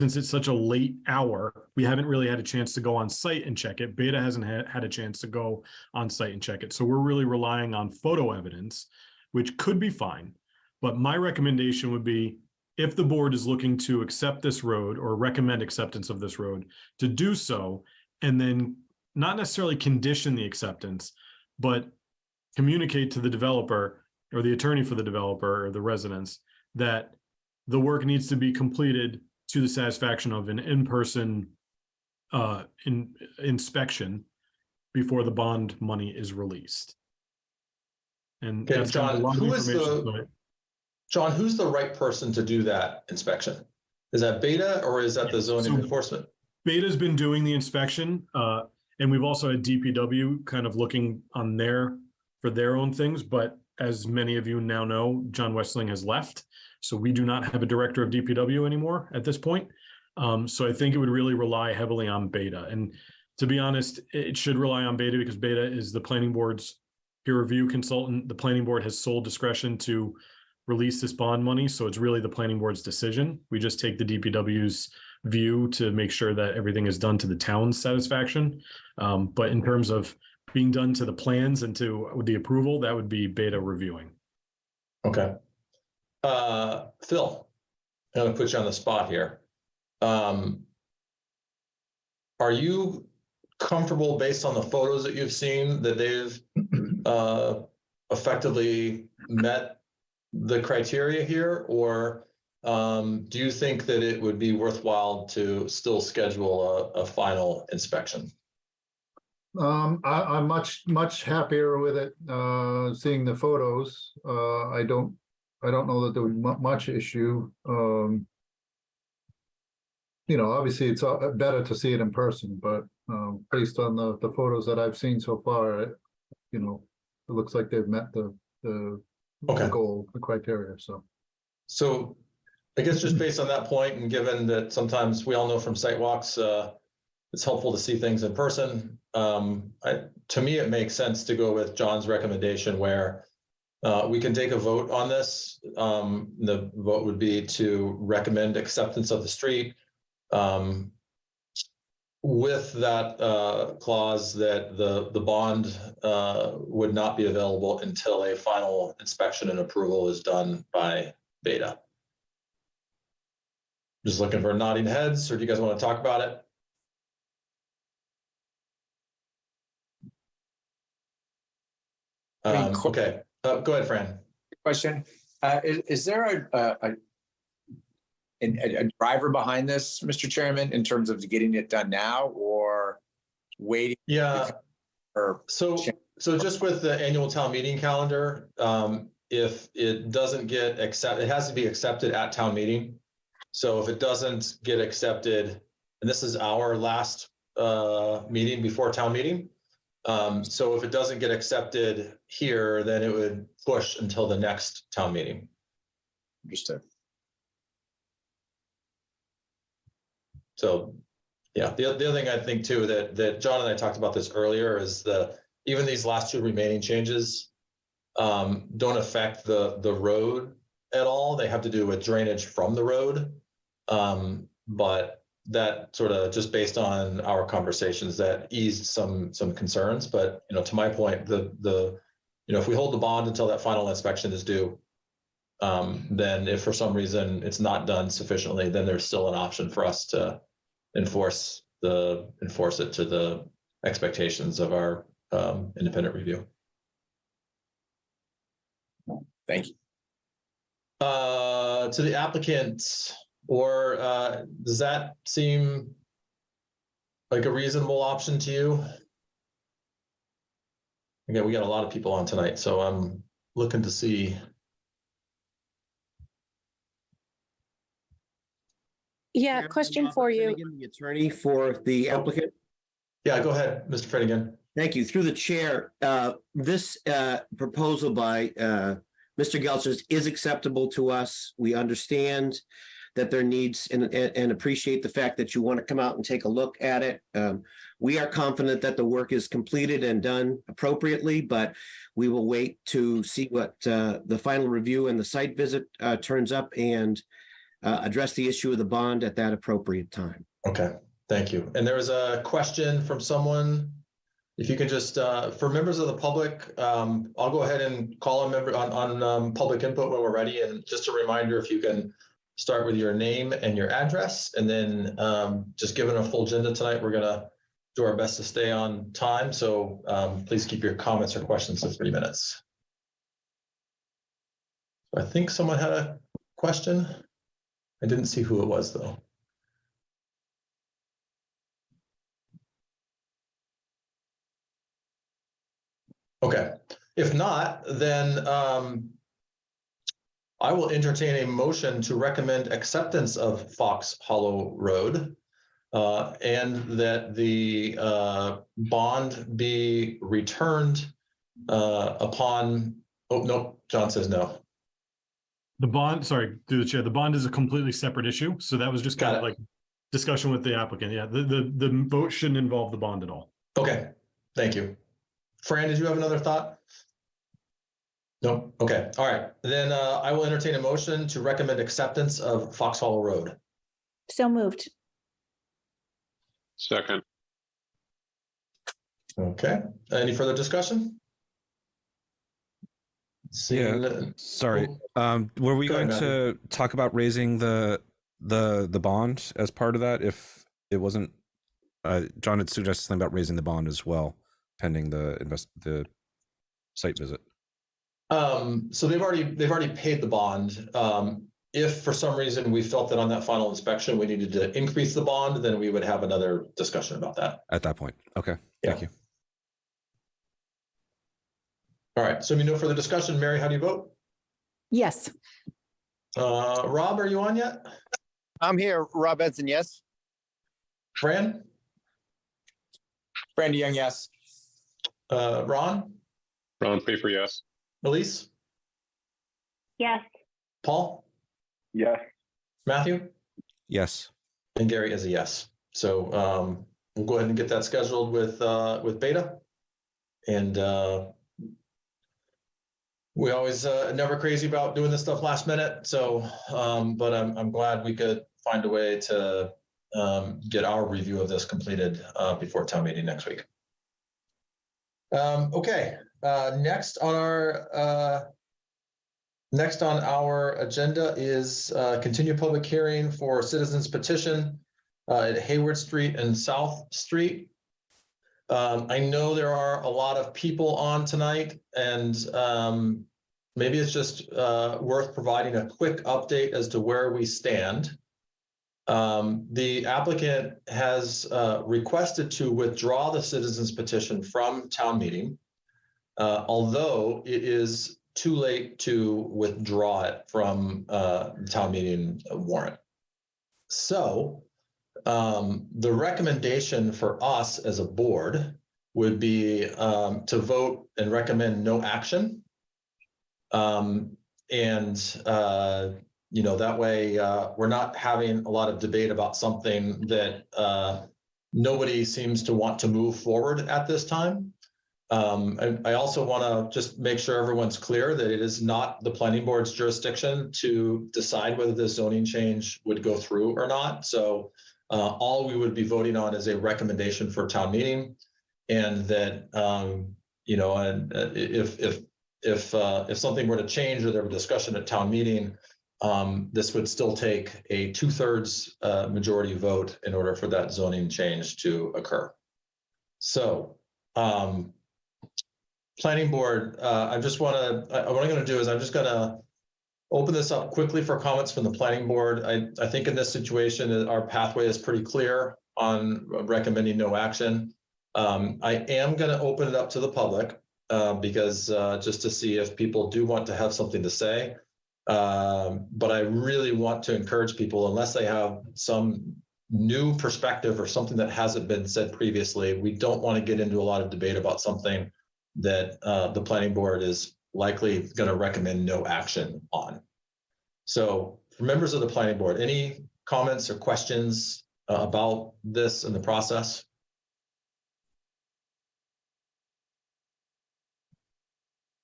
since it's such a late hour, we haven't really had a chance to go on site and check it. Beta hasn't had a chance to go on site and check it. So we're really relying on photo evidence, which could be fine. But my recommendation would be, if the board is looking to accept this road or recommend acceptance of this road, to do so, and then not necessarily condition the acceptance, but communicate to the developer or the attorney for the developer or the residents that the work needs to be completed to the satisfaction of an in-person inspection before the bond money is released. And okay, that's got a lot of information. John, who's the right person to do that inspection? Is that Beta or is that the zoning enforcement? Beta's been doing the inspection, and we've also had DPW kind of looking on for their own things. But as many of you now know, John Westling has left. So we do not have a director of DPW anymore at this point. So I think it would really rely heavily on Beta. And to be honest, it should rely on Beta because Beta is the planning board's peer review consultant. The planning board has sole discretion to release this bond money. So it's really the planning board's decision. We just take the DPW's view to make sure that everything is done to the town's satisfaction. But in terms of being done to the plans and to the approval, that would be Beta reviewing. Okay. Phil, I'm going to put you on the spot here. Are you comfortable, based on the photos that you've seen, that they've effectively met the criteria here, or do you think that it would be worthwhile to still schedule a final inspection? I'm much happier with it, seeing the photos. I don't know that there would be much issue. Obviously it's better to see it in person, but based on the photos that I've seen so far, it looks like they've met the goal, the criteria. So I guess just based on that point, and given that sometimes we all know from site walks, it's helpful to see things in person. To me, it makes sense to go with John's recommendation where we can take a vote on this. The vote would be to recommend acceptance of the street with that clause that the bond would not be available until a final inspection and approval is done by Beta. Just looking for nodding heads, or do you guys want to talk about it? Okay, go ahead, Fran. Question: is there a driver behind this, Mr. Chairman, in terms of getting it done now or waiting? Yeah. So just with the annual town meeting calendar, if it doesn't get accepted, it has to be accepted at town meeting. So if it doesn't get accepted, and this is our last meeting before town meeting. So if it doesn't get accepted here, then it would push until the next town meeting. Understood. So, yeah, the other thing I think too that John and I talked about this earlier is even these last two remaining changes don't affect the road at all. They have to do with drainage from the road, but that sort of just based on our conversations that eased some concerns. But to my point, if we hold the bond until that final inspection is due, then if for some reason it's not done sufficiently, then there's still an option for us to enforce it to the expectations of our independent review. Thank you. To the applicant, or does that seem like a reasonable option to you? Again, we got a lot of people on tonight, so I'm looking to see. Yeah, question for you. The attorney for the applicant. Yeah, go ahead, Mr. Finnegan. Thank you. Through the chair, this proposal by Mr. Gelchers is acceptable to us. We understand that there needs and appreciate the fact that you want to come out and take a look at it. We are confident that the work is completed and done appropriately, but we will wait to see what the final review and the site visit turns up. And address the issue of the bond at that appropriate time. Okay, thank you. And there was a question from someone. If you can just, for members of the public, I'll go ahead and call a member on public input when we're ready. And just a reminder, if you can start with your name and your address, and then just given a full agenda tonight, we're gonna do our best to stay on time. So please keep your comments or questions to 3 minutes. I think someone had a question. I didn't see who it was though. Okay, if not, then I will entertain a motion to recommend acceptance of Fox Hollow Road and that the bond be returned upon, oh, no, John says no. The bond, sorry, through the chair, the bond is a completely separate issue. So that was just kind Got of it. like discussion with the applicant. Yeah, the vote shouldn't involve the bond at all. Okay, thank you. Fran, did you have another thought? No, okay, all right. Then I will entertain a motion to recommend acceptance of Fox Hollow Road. So moved. Second. Okay, any further discussion? Seeing none- Sorry. Oh, Were we Go ahead, going to talk about raising the bond as part of that if it wasn't John had suggested something about raising the bond as well, pending the site visit. So they've already paid the bond. If for some reason we felt that on that final inspection, we needed to increase the bond, then we would have another discussion about that. At that point. Okay. Yeah. Thank you. All right, so no further discussion. Mary, how do you vote? Yes. Rob, are you on yet? I'm here. Rob Edson, yes. Fran? Brandy Young, yes. Ron? Ron Pfeiffer, yes. Elise? Yes. Paul? Yes. Matthew? Yes. And Gary is a yes. So we'll go ahead and get that scheduled with Beta. And we always never crazy about doing this stuff last minute. So, but I'm glad we could find a way to get our review of this completed before town meeting next week. Okay, next on our agenda is continued public hearing for citizens petition at Hayward Street and South Street. I know there are a lot of people on tonight, and maybe it's just worth providing a quick update as to where we stand. The applicant has requested to withdraw the citizens petition from town meeting, although it is too late to withdraw it from the town meeting warrant. So the recommendation for us as a board would be to vote and recommend no action. That way we're not having a lot of debate about something that nobody seems to want to move forward at this time. I also want to just make sure everyone's clear that it is not the planning board's jurisdiction to decide whether this zoning change would go through or not. So all we would be voting on is a recommendation for town meeting, and that if something were to change or there were discussion at town meeting, this would still take a 2/3 majority vote in order for that zoning change to occur. So planning board, what I'm going to do is I'm just going to open this up quickly for comments from the planning board. I think in this situation, our pathway is pretty clear on recommending no action. I am going to open it up to the public because just to see if people do want to have something to say. But I really want to encourage people, unless they have some new perspective or something that hasn't been said previously, we don't want to get into a lot of debate about something that the planning board is likely going to recommend no action on. So for members of the planning board, any comments or questions about this and the process?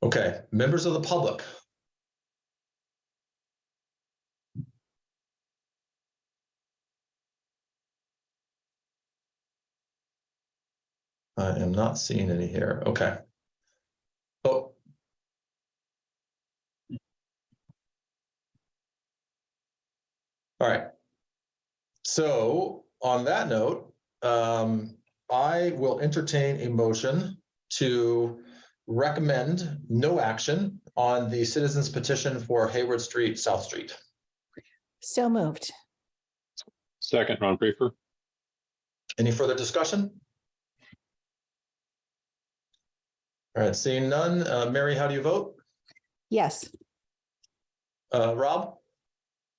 Okay, members of the public. I am not seeing any here. Okay. Oh. All right. So on that note, I will entertain a motion to recommend no action on the citizens petition for Hayward Street, South Street. So moved. Second, Ron Pfeiffer. Any further discussion? All right, seeing none. Mary, how do you vote? Yes. Rob,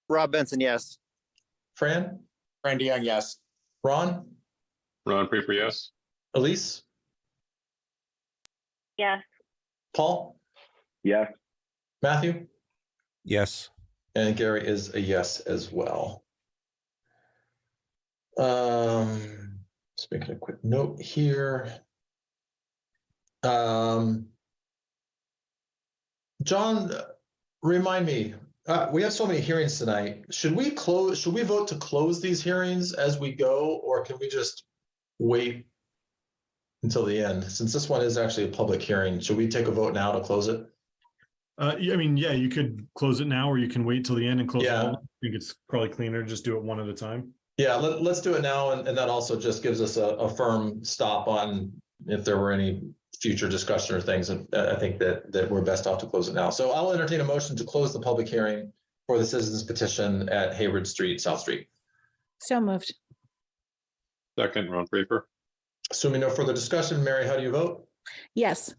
Rob Benson, yes. Fran, Randy Young, yes. Ron, Ron Pfeiffer, yes. Elise, Yes. Paul, Yes. Matthew, Yes. and Gary is a yes as well. Just making a quick note here. John, remind me, we have so many hearings tonight. Should we vote to close these hearings as we go, or can we just wait until the end? Since this one is actually a public hearing, should we take a vote now to close it? Yeah, I mean, yeah, you could close it now, or you can wait till the end and close it Yeah. all. I think it's probably cleaner, just do it one at a time. Yeah, let's do it now, and that also just gives us a firm stop on if there were any future discussion or things. And I think that we're best off to close it now. So I'll entertain a motion to close the public hearing for the citizens petition at Hayward Street, South Street. So moved. Second, Ron Pfeiffer. Assuming no further discussion, Mary, how do you vote? Yes.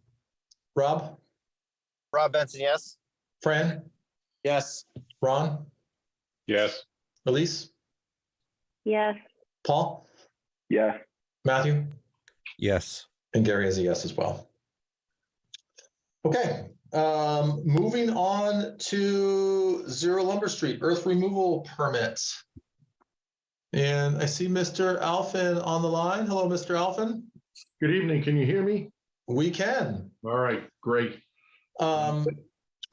Rob, Rob Benson, yes. Fran, Yes. Ron, Yes. Elise, Yes. Paul, Yes. Matthew, Yes. and Gary is a yes as well. Okay, moving on to Zero Lumber Street, earth removal permits. And I see Mr. Alphin on the line. Hello, Mr. Alphin. Good evening. Can you hear me? We can. All right, great.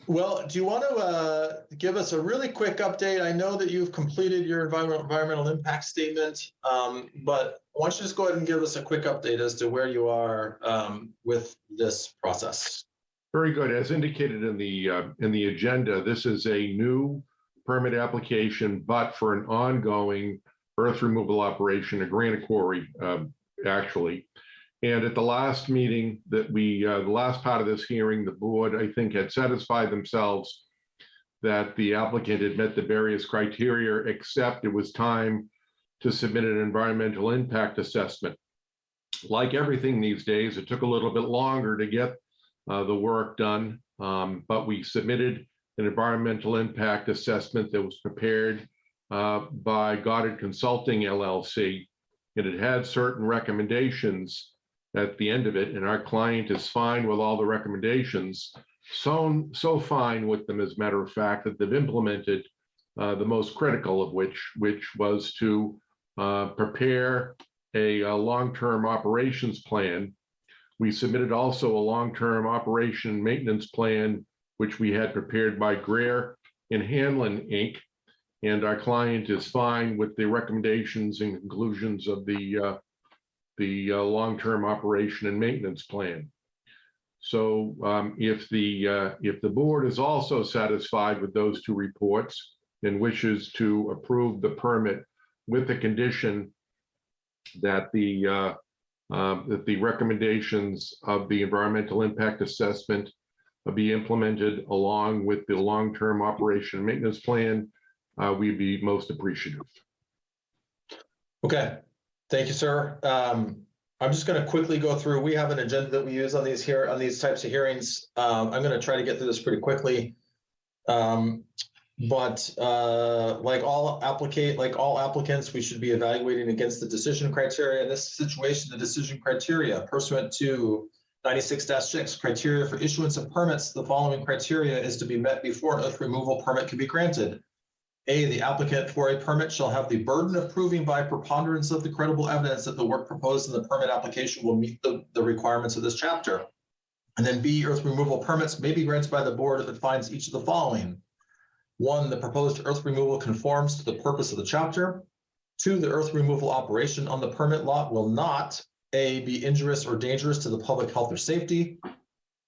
Well, do you want to give us a really quick update? I know that you've completed your environmental impact statement, but why don't you just go ahead and give us a quick update as to where you are with this process? Very good. As indicated in the agenda, this is a new permit application, but for an ongoing earth removal operation, a granite quarry, actually. And at the last meeting that the last part of this hearing, the board, I think, had satisfied themselves that the applicant had met the various criteria, except it was time to submit an environmental impact assessment. Like everything these days, it took a little bit longer to get the work done, but we submitted an environmental impact assessment that was prepared by Goddard Consulting LLC, and it had certain recommendations at the end of it, and our client is fine with all the recommendations, so fine with them, as a matter of fact, that they've implemented the most critical of which was to prepare a long-term operations plan. We submitted also a long-term operation maintenance plan, which we had prepared by Greer and Hanlon, Inc., and our client is fine with the recommendations and conclusions of the long-term operation and maintenance plan. So if the board is also satisfied with those two reports and wishes to approve the permit with the condition that the recommendations of the environmental impact assessment be implemented along with the long-term operation and maintenance plan, we'd be most appreciative. Okay, thank you, sir. I'm just going to quickly go through. We have an agenda that we use on these types of hearings. I'm going to try to get through this pretty quickly. But like all applicants, we should be evaluating against the decision criteria. In this situation, the decision criteria pursuant to 96-6 criteria for issuance of permits, the following criteria is to be met before an earth removal permit can be granted. A, the applicant for a permit shall have the burden of proving by preponderance of the credible evidence that the work proposed in the permit application will meet the requirements of this chapter. And then B, earth removal permits may be granted by the board if it finds each of the following. 1, the proposed earth removal conforms to the purpose of the chapter. 2, the earth removal operation on the permit lot will not, A, be injurious or dangerous to the public health or safety.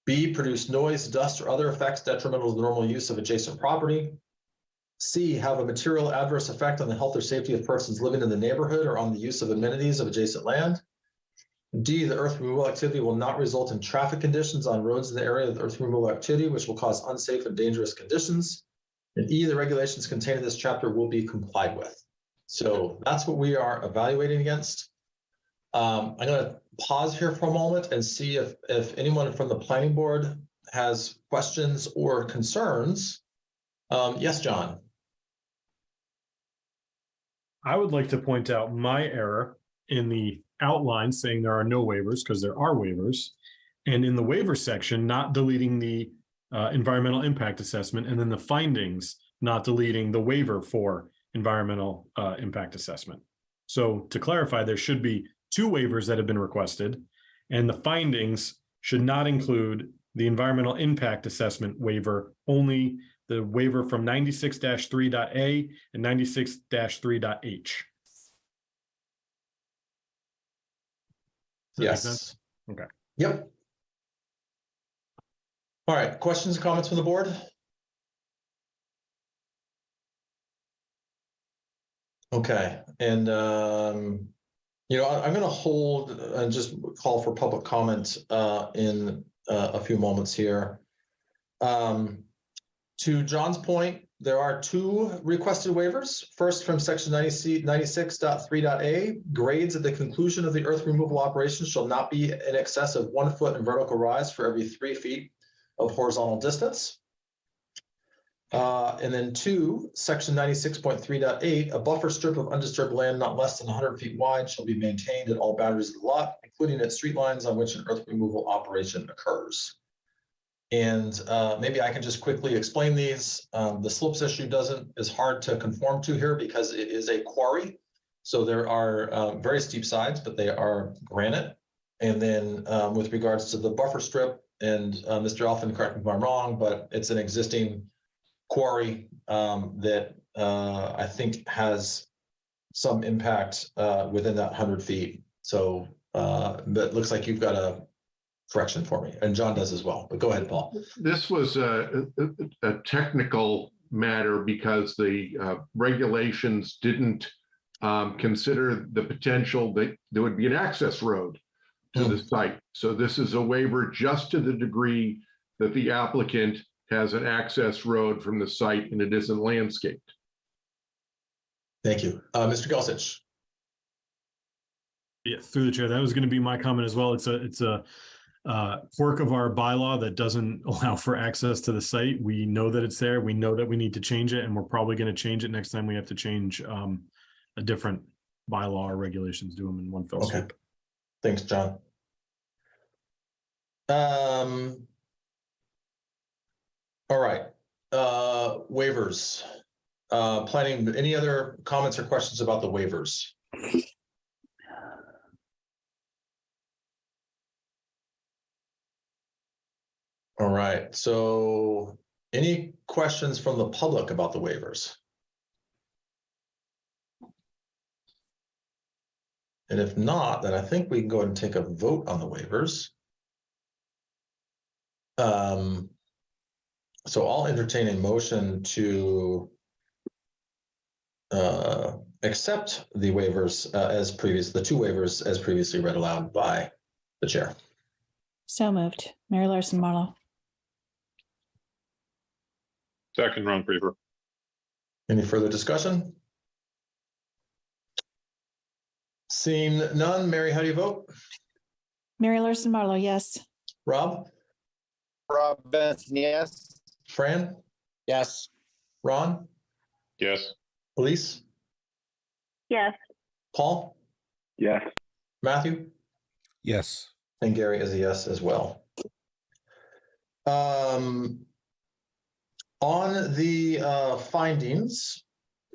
B, produce noise, dust, or other effects detrimental to the normal use of adjacent property. C, have a material adverse effect on the health or safety of persons living in the neighborhood or on the use of amenities of adjacent land. D, the earth removal activity will not result in traffic conditions on roads in the area of the earth removal activity, which will cause unsafe and dangerous conditions. And E, the regulations contained in this chapter will be complied with. So that's what we are evaluating against. I'm going to pause here for a moment and see if anyone from the planning board has questions or concerns. Yes, John. I would like to point out my error in the outline saying there are no waivers, because there are waivers. And in the waiver section, not deleting the environmental impact assessment, and then the findings, not deleting the waiver for environmental impact assessment. So to clarify, there should be 2 waivers that have been requested, and the findings should not include the environmental impact assessment waiver, only the waiver from 96-3.A and 96-3.H. Does that make sense? Yes. Okay. Yep. All right, questions and comments from the board? Okay, and you know, I'm going to hold and just call for public comment in a few moments here. To John's point, there are 2 requested waivers. First, from section 96.3.A, grades at the conclusion of the earth removal operation shall not be in excess of 1 foot in vertical rise for every 3 feet of horizontal distance. And then 2, section 96.3.8, a buffer strip of undisturbed land not less than 100 feet wide shall be maintained at all boundaries of the lot, including at street lines on which an earth removal operation occurs. And maybe I can just quickly explain these. The slopes issue is hard to conform to here because it is a quarry. So there are very steep sides, but they are granite. And then with regards to the buffer strip, and Mr. Elfin, correct me if I'm wrong, but it's an existing quarry that I think has some impact within that 100 feet. So that looks like you've got a correction for me, and John does as well, but go ahead, Paul. This was a technical matter because the regulations didn't consider the potential that there would be an access road to the site. So this is a waiver just to the degree that the applicant has an access road from the site and it isn't landscaped. Thank you. Mr. Gelsich. Yeah, through the chair, that was going to be my comment as well. It's a quirk of our bylaw that doesn't allow for access to the site. We know that it's there. We know that we need to change it, and we're probably going to change it next time we have to change a different bylaw or regulations, do them in one fell swoop. Thanks, John. All right, waivers. Planning, any other comments or questions about the waivers? All right, so any questions from the public about the waivers? And if not, then I think we can go ahead and take a vote on the waivers. So I'll entertain a motion to accept the waivers the 2 waivers as previously read aloud by the chair. So moved. Mary Larson Marlowe. Second, Ron Prefer. Any further discussion? Seeing none, Mary, how do you vote? Mary Larson Marlowe, yes. Rob? Rob Benson, yes. Fran? Yes. Ron? Yes. Elise? Yes. Paul? Yes. Matthew? Yes. And Gary is a yes as well. On the findings,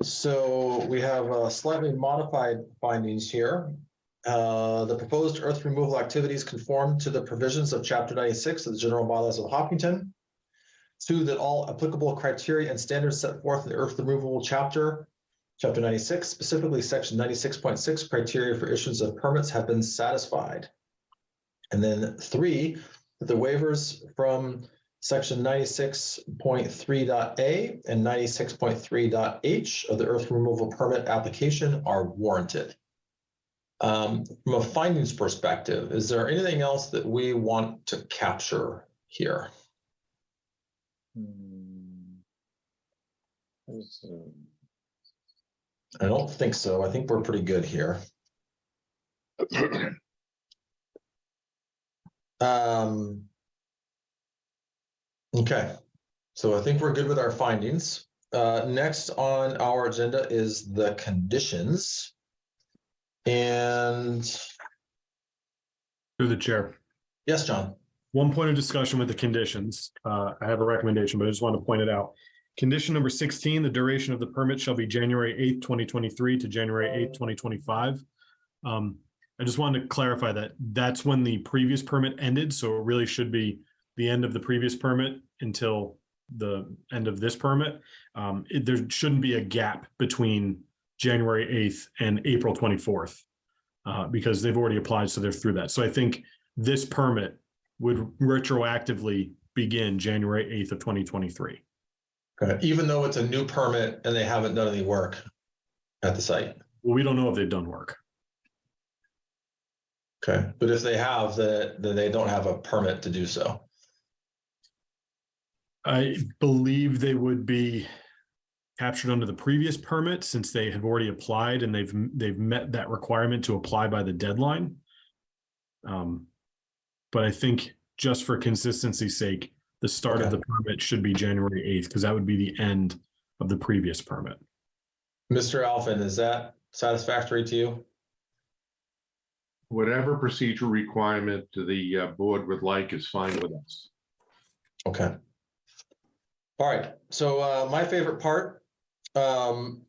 so we have slightly modified findings here. The proposed earth removal activities conform to the provisions of Chapter 96 of the General Bylaws of Hopkinton. 2, that all applicable criteria and standards set forth in the earth removal chapter Chapter 96, specifically section 96.6, criteria for issuance of permits have been satisfied. And then 3, that the waivers from section 96.3.a and 96.3.h of the earth removal permit application are warranted. From a findings perspective, is there anything else that we want to capture here? I don't think so. I think we're pretty good here. Okay, so I think we're good with our findings. Next on our agenda is the conditions. And Through the chair. yes, John. One point of discussion with the conditions. I have a recommendation, but I just want to point it out. Condition number 16, the duration of the permit shall be January 8th, 2023 to January 8th, 2025. I just wanted to clarify that that's when the previous permit ended. So it really should be the end of the previous permit until the end of this permit. There shouldn't be a gap between January 8th and April 24th because they've already applied, so they're through that. So I think this permit would retroactively begin January 8th of 2023. Okay. Even though it's a new permit and they haven't done any work at the site. Well, we don't know if they've done work. Okay, but if they have, then they don't have a permit to do so. I believe they would be captured under the previous permit since they have already applied and they've met that requirement to apply by the deadline. But I think just for consistency's sake, the start of the permit should be January 8th because that would be the end of the previous permit. Mr. Alphen, is that satisfactory to you? Whatever procedure requirement the board would like is fine with us. Okay. All right, so my favorite part, I'm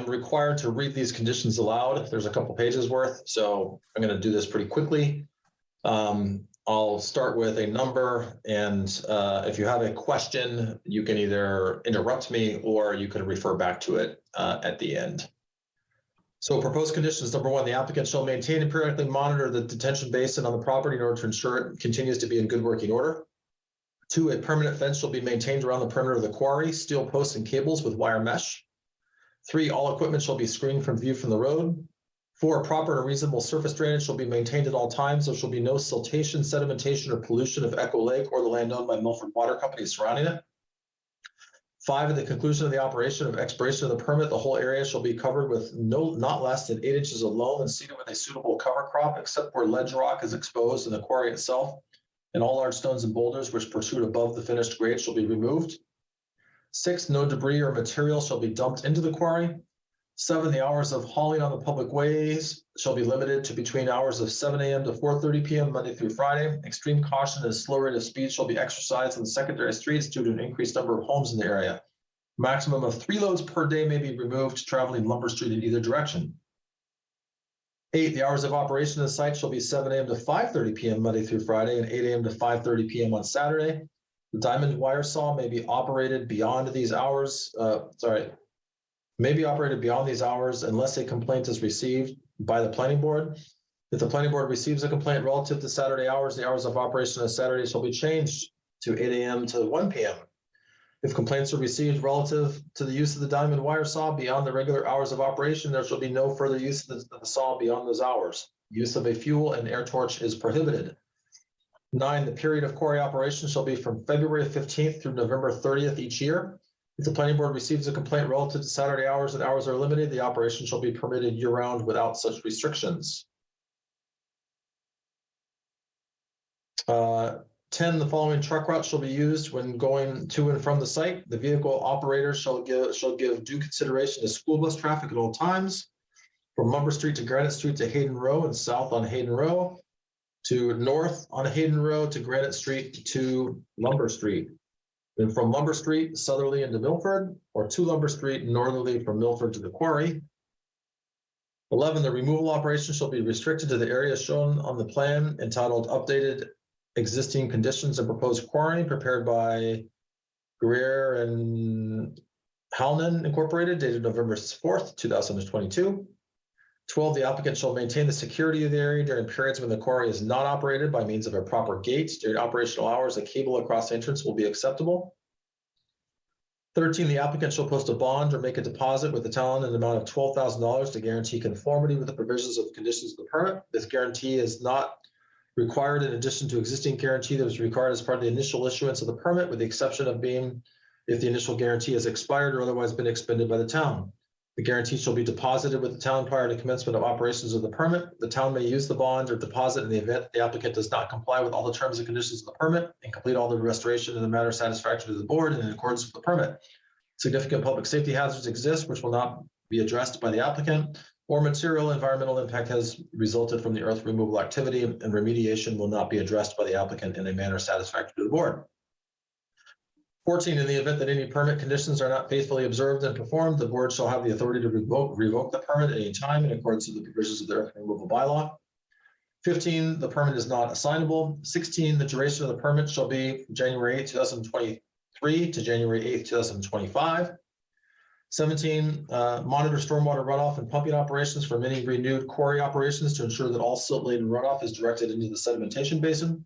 required to read these conditions aloud. There's a couple pages worth, so I'm gonna do this pretty quickly. I'll start with a number, and if you have a question, you can either interrupt me or you can refer back to it at the end. So proposed conditions, number 1, the applicant shall maintain and periodically monitor the detention basin on the property in order to ensure it continues to be in good working order. 2, a permanent fence shall be maintained around the perimeter of the quarry, steel posts and cables with wire mesh. 3, all equipment shall be screened from view from the road. 4, proper and reasonable surface drainage shall be maintained at all times. There shall be no siltation, sedimentation, or pollution of Echo Lake or the land owned by Milford Water Company surrounding it. 5, at the conclusion of the operation of expiration of the permit, the whole area shall be covered with not less than 8 inches of loam and seeded with a suitable cover crop, except where ledge rock is exposed in the quarry itself. And all large stones and boulders which protrude above the finished grade shall be removed. 6, no debris or material shall be dumped into the quarry. 7, the hours of hauling on the public ways shall be limited to between hours of 7 a.m. to 4:30 p.m. Monday through Friday. Extreme caution and slow rate of speed shall be exercised on the secondary streets due to an increased number of homes in the area. Maximum of 3 loads per day may be removed traveling Lumber Street in either direction. 8, the hours of operation of the site shall be 7 a.m. to 5:30 p.m. Monday through Friday and 8 a.m. to 5:30 p.m. on Saturday. The diamond wire saw may be operated beyond these hours. May be operated beyond these hours unless a complaint is received by the planning board. If the planning board receives a complaint relative to Saturday hours, the hours of operation on Saturday shall be changed to 8 a.m. to 1 p.m. If complaints are received relative to the use of the diamond wire saw beyond the regular hours of operation, there shall be no further use of the saw beyond those hours. Use of a fuel and air torch is prohibited. 9, the period of quarry operation shall be from February 15th through November 30th each year. If the planning board receives a complaint relative to Saturday hours and hours are limited, the operation shall be permitted year-round without such restrictions. 10, the following truck routes shall be used when going to and from the site. The vehicle operator shall give due consideration to school bus traffic at all times. From Lumber Street to Granite Street to Hayden Row and south on Hayden Row, to north on Hayden Row to Granite Street to Lumber Street. Then from Lumber Street southerly into Milford, or to Lumber Street northerly from Milford to the quarry. 11, the removal operation shall be restricted to the area shown on the plan entitled Updated Existing Conditions and Proposed Quarry, prepared by Guerrier and Halnan Incorporated dated November 4th, 2022. 12, the applicant shall maintain the security of the area during periods when the quarry is not operated by means of a proper gate. During operational hours, a cable across the entrance will be acceptable. 13, the applicant shall post a bond or make a deposit with the town in the amount of $12,000 to guarantee conformity with the provisions of the conditions of the permit. This guarantee is not required in addition to existing guarantee that was required as part of the initial issuance of the permit, with the exception of being if the initial guarantee has expired or otherwise been expended by the town. The guarantee shall be deposited with the town prior to commencement of operations of the permit. The town may use the bond or deposit in the event the applicant does not comply with all the terms and conditions of the permit and complete all the restoration in a manner satisfactory to the board and in accordance with the permit. Significant public safety hazards exist which will not be addressed by the applicant, or material environmental impact has resulted from the earth removal activity and remediation will not be addressed by the applicant in a manner satisfactory to the board. 14, in the event that any permit conditions are not faithfully observed and performed, the board shall have the authority to revoke the permit at any time in accordance with the provisions of the earth removal bylaw. 15, the permit is not assignable. 16, the duration of the permit shall be January 8, 2023 to January 8, 2025. 17, monitor stormwater runoff and pumping operations from any renewed quarry operations to ensure that all silt-laden runoff is directed into the sedimentation basin.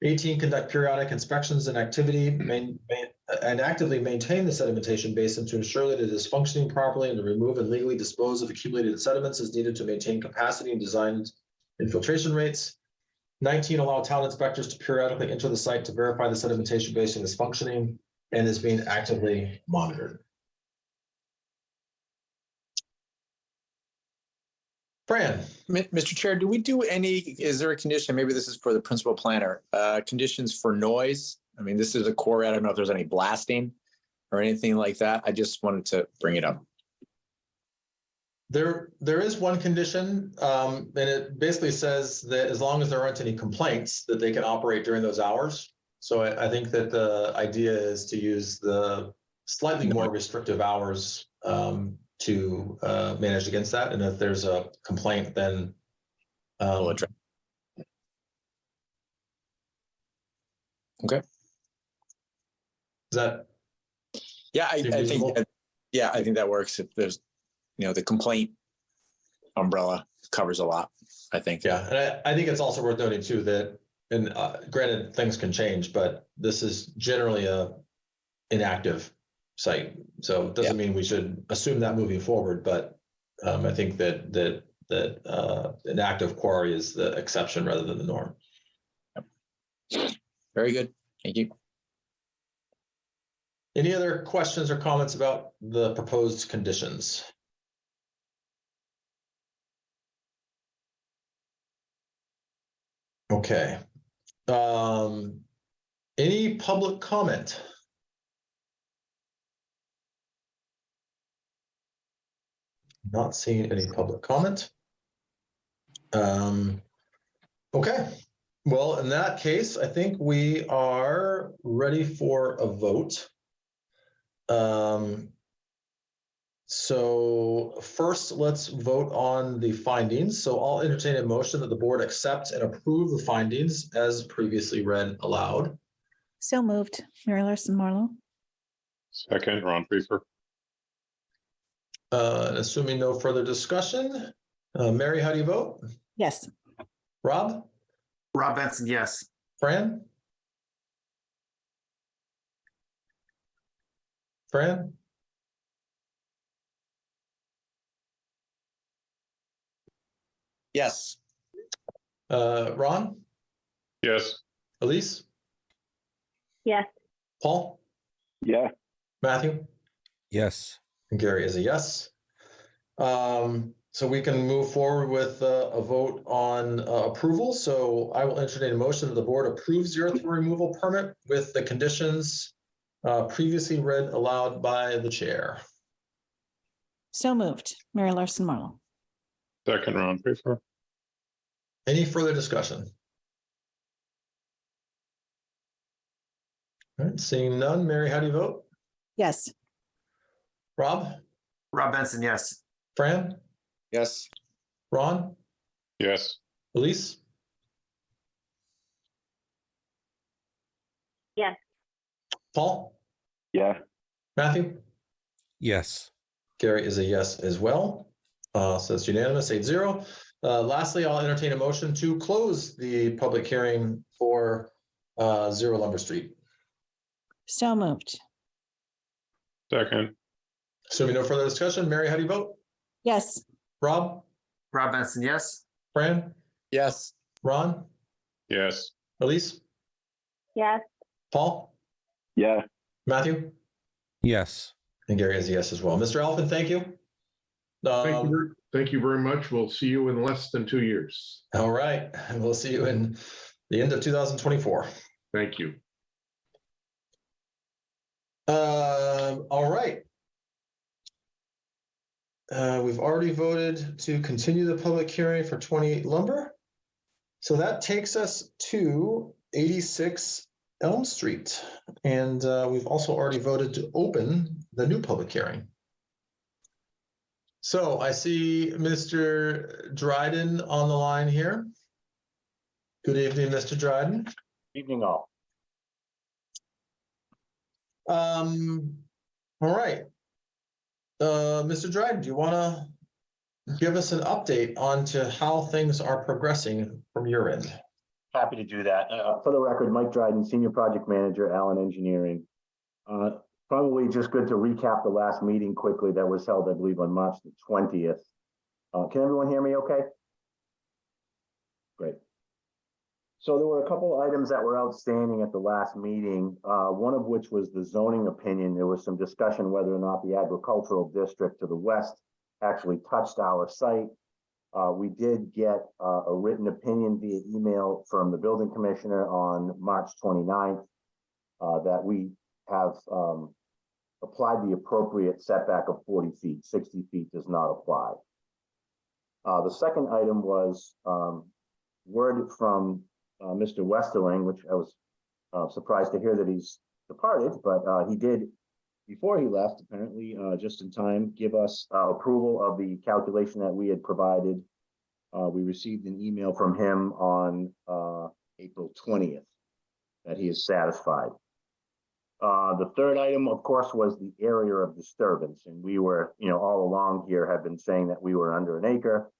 18, conduct periodic inspections and actively maintain the sedimentation basin to ensure that it is functioning properly and to remove and legally dispose of accumulated sediments as needed to maintain capacity and designed infiltration rates. 19, allow town inspectors to periodically enter the site to verify the sedimentation basin is functioning and is being actively monitored. Fran, Mr. Chair, do we do any, is there a condition, maybe this is for the principal planner, conditions for noise? I mean, this is a quarry, I don't know if there's any blasting or anything like that. I just wanted to bring it up. there is one condition, and it basically says that as long as there aren't any complaints, that they can operate during those hours. So I think that the idea is to use the slightly more restrictive hours to manage against that. And if there's a complaint, then We'll address. Okay. is that Yeah, I think, reasonable? I think that works. If there's, the complaint umbrella covers a lot, I think. Yeah, and I think it's also worth noting too that, and granted, things can change, but this is generally a inactive site. So it doesn't mean we should assume that moving forward, but I think that an active quarry is the exception rather than the norm. Very good. Thank you. Any other questions or comments about the proposed conditions? Okay. Any public comment? Not seeing any public comment. Okay. Well, in that case, I think we are ready for a vote. So first, let's vote on the findings. So I'll entertain a motion that the board accept and approve the findings as previously read aloud. So moved. Mary Larson Marlowe. Second, Ron Prefer. Assuming no further discussion, Mary, how do you vote? Yes. Rob? Rob Benson, yes. Fran? Fran? Yes. Ron? Yes. Elise? Yes. Paul? Yeah. Matthew? Yes. And Gary is a yes. So we can move forward with a vote on approval. So I will entertain a motion that the board approves the earth removal permit with the conditions previously read aloud by the chair. So moved. Mary Larson Marlowe. Second, Ron Prefer. Any further discussion? All right, seeing none. Mary, how do you vote? Yes. Rob? Rob Benson, yes. Fran? Yes. Ron? Yes. Elise? Yes. Paul? Yeah. Matthew? Yes. Gary is a yes as well. So it's unanimous, 8-0. Lastly, I'll entertain a motion to close the public hearing for 0 Lumber Street. So moved. Second. Assuming no further discussion, Mary, how do you vote? Yes. Rob, Rob Benson, yes. Fran, Yes. Ron, Yes. Elise, yes, Paul, Yeah. Matthew, Yes. and Gary is a yes as well. Mr. Alphen, thank you. Thank you very much. We'll see you in less than 2 years. All right, and we'll see you in the end of 2024. Thank you. All right. We've already voted to continue the public hearing for 28 Lumber. So that takes us to 86 Elm Street. And we've also already voted to open the new public hearing. So I see Mr. Dryden on the line here. Good evening, Mr. Dryden. Evening all. All right. Mr. Dryden, do you want to give us an update on to how things are progressing from your end? Happy to do that. For the record, Mike Dryden, Senior Project Manager, Allen Engineering. Probably just good to recap the last meeting quickly that was held, I believe, on March the 20th. Can everyone hear me okay? Great. So there were a couple of items that were outstanding at the last meeting, one of which was the zoning opinion. There was some discussion whether or not the agricultural district to the west actually touched our site. We did get a written opinion via email from the building commissioner on March 29th that we have applied the appropriate setback of 40 feet. 60 feet does not apply. The second item was word from Mr. Westerling, which I was surprised to hear that he's departed, but he did, before he left, apparently just in time, give us approval of the calculation that we had provided. We received an email from him on April 20th that he is satisfied. The third item, of course, was the area of disturbance. And we were, all along here have been saying that we were under an acre.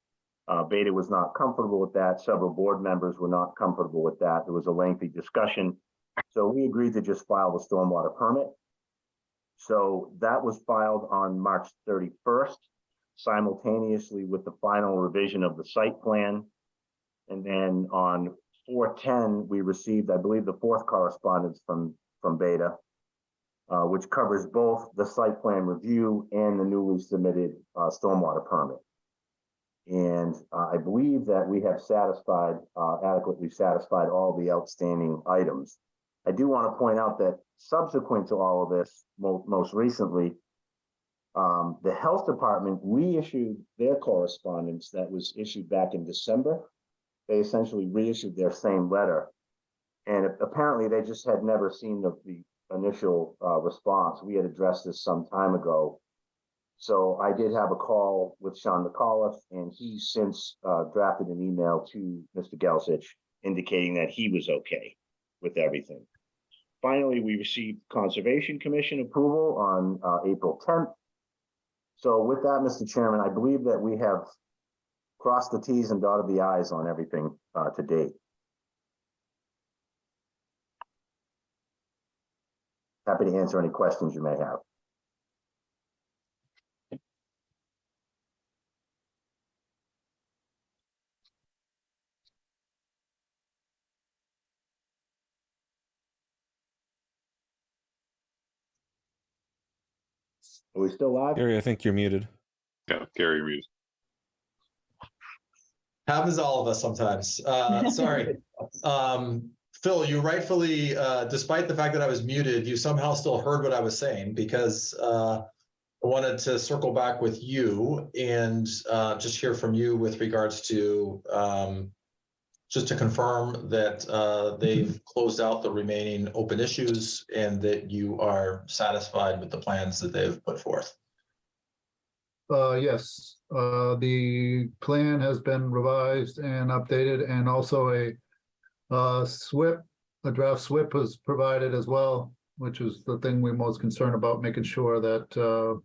Beta was not comfortable with that. Several board members were not comfortable with that. There was a lengthy discussion. So we agreed to just file the stormwater permit. So that was filed on March 31st, simultaneously with the final revision of the site plan. And then on 4/10, we received, I believe, the fourth correspondence from Beta, which covers both the site plan review and the newly submitted stormwater permit. And I believe that we have adequately satisfied all the outstanding items. I do want to point out that subsequent to all of this, most recently, the health department reissued their correspondence that was issued back in December. They essentially reissued their same letter. And apparently they just had never seen the initial response. We had addressed this some time ago. So I did have a call with Sean McAuliffe, and he since drafted an email to Mr. Gelsich indicating that he was okay with everything. Finally, we received Conservation Commission approval on April 10th. So with that, Mr. Chairman, I believe that we have crossed the T's and dotted the I's on everything to date. Happy to answer any questions you may have. Are we still live? Gary, I think you're muted. Yeah, Gary Reed. Happens to all of us sometimes. Sorry. Phil, you rightfully, despite the fact that I was muted, you somehow still heard what I was saying, because I wanted to circle back with you and just hear from you with regards to just to confirm that they've closed out the remaining open issues and that you are satisfied with the plans that they've put forth. Yes, the plan has been revised and updated, and also a SWIP, a draft SWIP was provided as well, which is the thing we're most concerned about, making sure that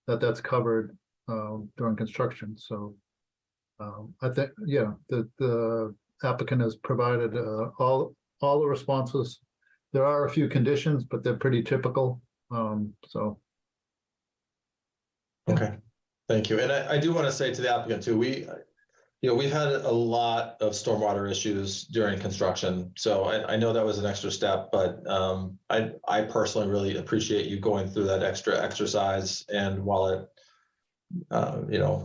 that's covered during construction, so. I think, yeah, the applicant has provided all the responses. There are a few conditions, but they're pretty typical, so. Okay, thank you. And I do want to say to the applicant too, we've had a lot of stormwater issues during construction. So I know that was an extra step, but I personally really appreciate you going through that extra exercise. And while it,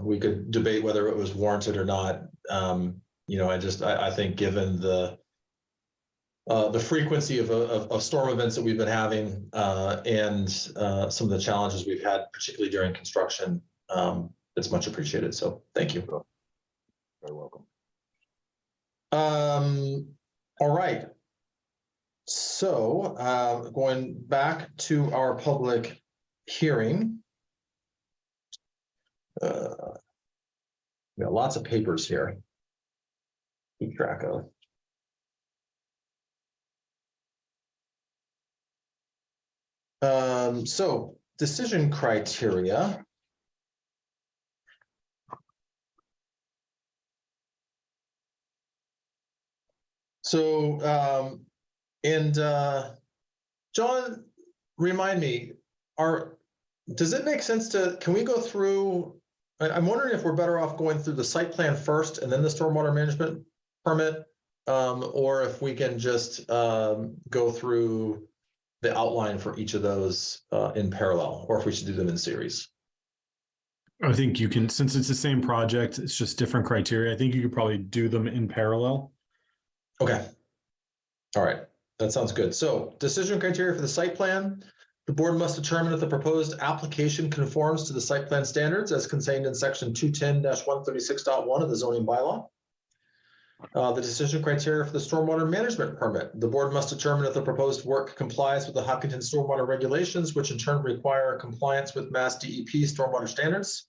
we could debate whether it was warranted or not, I think given the frequency of storm events that we've been having and some of the challenges we've had, particularly during construction, it's much appreciated. So thank you. Very welcome. All right. So going back to our public hearing. We got lots of papers here. Keep track of. So decision criteria. So, John, remind me, does it make sense can we go through, I'm wondering if we're better off going through the site plan first and then the stormwater management permit, or if we can just go through the outline for each of those in parallel, or if we should do them in series. I think you can, since it's the same project, it's just different criteria. I think you could probably do them in parallel. Okay. All right. That sounds good. So decision criteria for the site plan. The board must determine if the proposed application conforms to the site plan standards as contained in section 210-136.1 of the zoning bylaw. The decision criteria for the stormwater management permit. The board must determine if the proposed work complies with the Hopkinton stormwater regulations, which in turn require compliance with Mass DEP stormwater standards.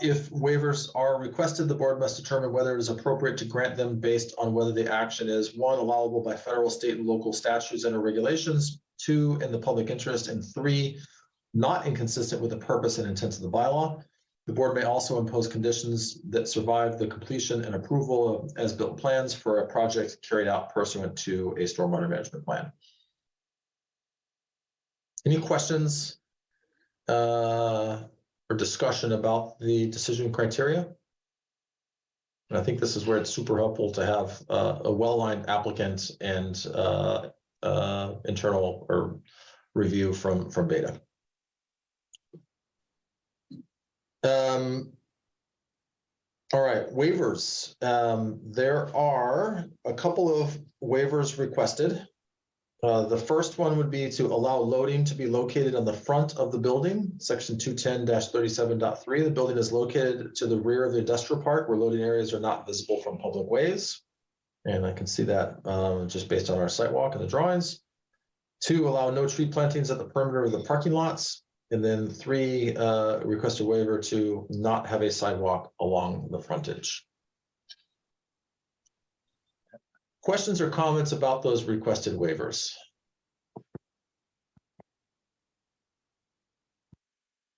If waivers are requested, the board must determine whether it is appropriate to grant them based on whether the action is 1, allowable by federal, state, and local statutes and or regulations, 2, in the public interest, and 3, not inconsistent with the purpose and intent of the bylaw. The board may also impose conditions that survive the completion and approval of as-built plans for a project carried out pursuant to a stormwater management plan. Any questions or discussion about the decision criteria? And I think this is where it's super helpful to have a well-aligned applicant and internal or review from Beta. All right, waivers. There are a couple of waivers requested. The first one would be to allow loading to be located on the front of the building, section 210-37.3. The building is located to the rear of the industrial park where loading areas are not visible from public ways. And I can see that just based on our site walk and the drawings. 2, allow no tree plantings at the perimeter of the parking lots. And then 3, request a waiver to not have a sidewalk along the frontage. Questions or comments about those requested waivers?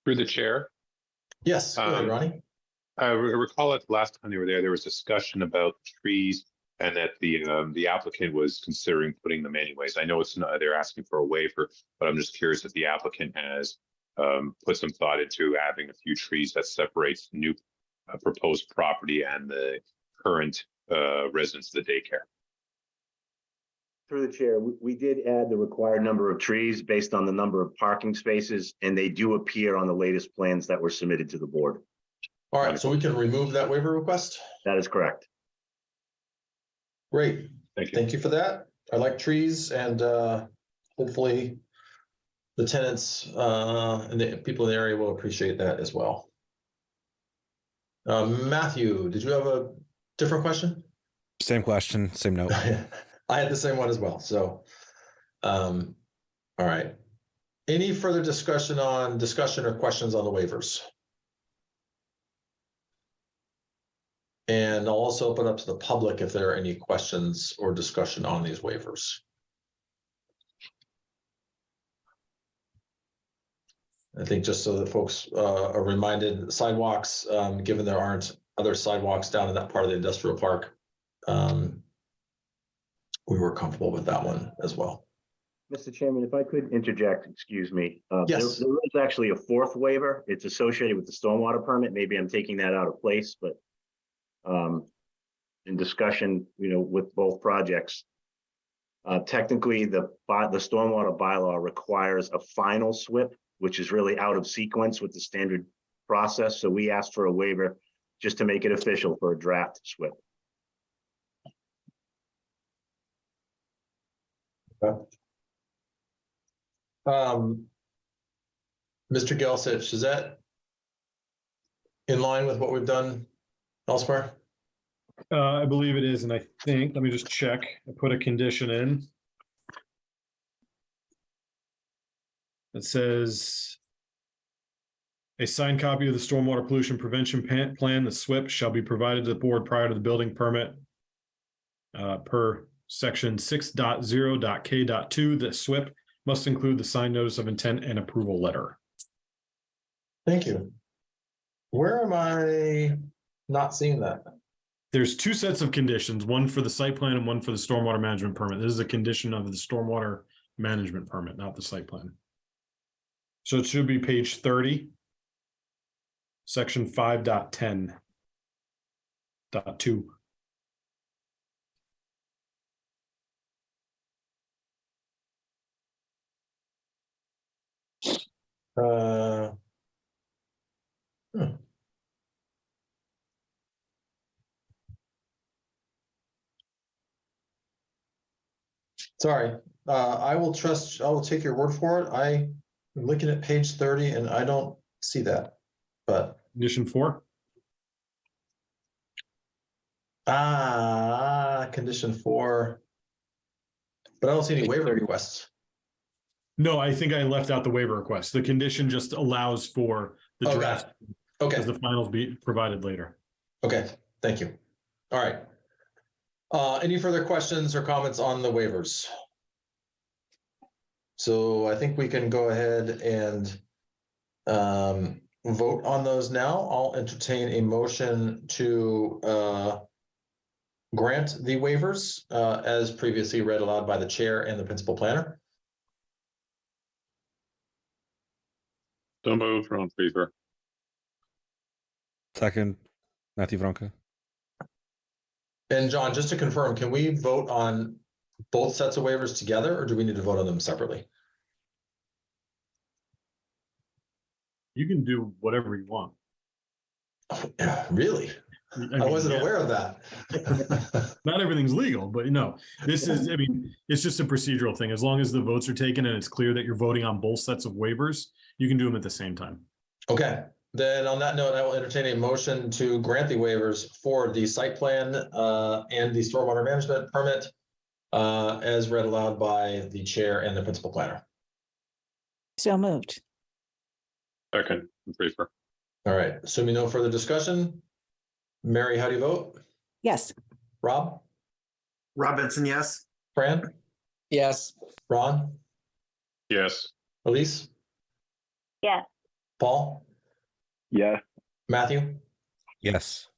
Through the chair. Yes, go ahead, Ronnie. I recall at the last time you were there was discussion about trees and that the applicant was considering putting them anyways. I know it's not, they're asking for a waiver, but I'm just curious if the applicant has put some thought into having a few trees that separates new proposed property and the current residents of the daycare. Through the chair, we did add the required number of trees based on the number of parking spaces, and they do appear on the latest plans that were submitted to the board. All right, so we can remove that waiver request? That is correct. Great. Thank you. Thank you for that. I like trees, and hopefully the tenants and the people in the area will appreciate that as well. Matthew, did you have a different question? Same question, same note. I had the same one as well. So, all right. Any further discussion or questions on the waivers? And I'll also open up to the public if there are any questions or discussion on these waivers. I think just so that folks are reminded, sidewalks, given there aren't other sidewalks down in that part of the industrial park, we were comfortable with that one as well. Mr. Chairman, if I could interject, excuse me. Yes. There is actually a fourth waiver. It's associated with the stormwater permit. Maybe I'm taking that out of place, but in discussion, with both projects, technically the stormwater bylaw requires a final SWIP, which is really out of sequence with the standard process. So we asked for a waiver just to make it official for a draft SWIP. Mr. Gelsich, is that in line with what we've done elsewhere? I believe it is, and I think, let me just check. I put a condition in. It says a signed copy of the stormwater pollution prevention plan, the SWIP, shall be provided to the board prior to the building permit. Per section 6.0.k.2, the SWIP must include the signed notice of intent and approval letter. Thank you. Where am I not seeing that? There's two sets of conditions, one for the site plan and one for the stormwater management permit. This is a condition of the stormwater management permit, not the site plan. So it should be page 30, section 5.10.2. Sorry, I will take your word for it. I'm looking at page 30 and I don't see that, but. Condition 4. Condition 4. But I don't see any waiver requests. No, I think I left out the waiver request. The condition just allows for the Okay. draft Okay, as the finals be provided later. okay, thank you. All right. Any further questions or comments on the waivers? So I think we can go ahead and vote on those now. I'll entertain a motion to grant the waivers as previously read aloud by the chair and the principal planner. So moved, Ron Friesberg. Second, Matthew Vronka. And John, just to confirm, can we vote on both sets of waivers together, or do we need to vote on them separately? You can do whatever you want. Really? I wasn't aware of that. Not everything's legal, but this is, it's just a procedural thing. As long as the votes are taken and it's clear that you're voting on both sets of waivers, you can do them at the same time. Okay, then on that note, I will entertain a motion to grant the waivers for the site plan and the stormwater management permit as read aloud by the chair and the principal planner. So moved. Second, Friesberg. All right, assuming no further discussion, Mary, how do you vote? Yes. Rob? Rob Benson, yes. Fran? Yes. Ron? Yes. Elise? Yes. Paul? Yeah. Matthew? Yes.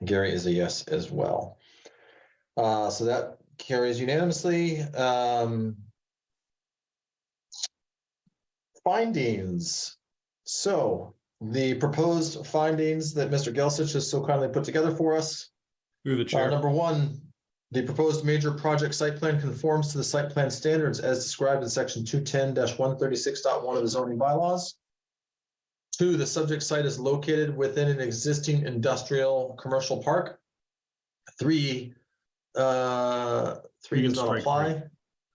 Gary is a yes as well. So that carries unanimously. Findings. So the proposed findings that Mr. Gelsich has so kindly put together for us. Through the chair. Number one, the proposed major project site plan conforms to the site plan standards as described in section 210-136.1 of the zoning bylaws. 2, the subject site is located within an existing industrial commercial park. 3 does not apply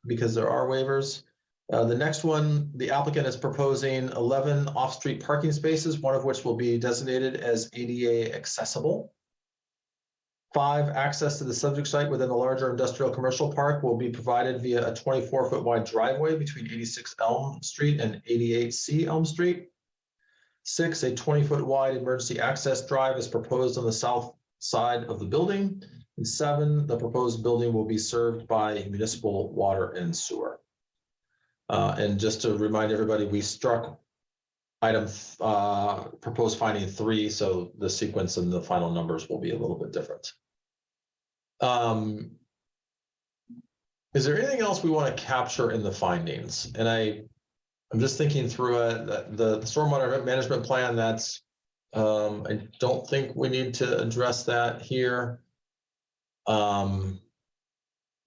because there are waivers. The next one, the applicant is proposing 11 off-street parking spaces, one of which will be designated as ADA accessible. 5, access to the subject site within the larger industrial commercial park will be provided via a 24-foot wide driveway between 86 Elm Street and 88C Elm Street. 6, a 20-foot wide emergency access drive is proposed on the south side of the building. And 7, the proposed building will be served by municipal water and sewer. And just to remind everybody, we struck item, proposed finding 3, so the sequence and the final numbers will be a little bit different. Is there anything else we want to capture in the findings? And I'm just thinking through it, the stormwater management plan, that's, I don't think we need to address that here. I'm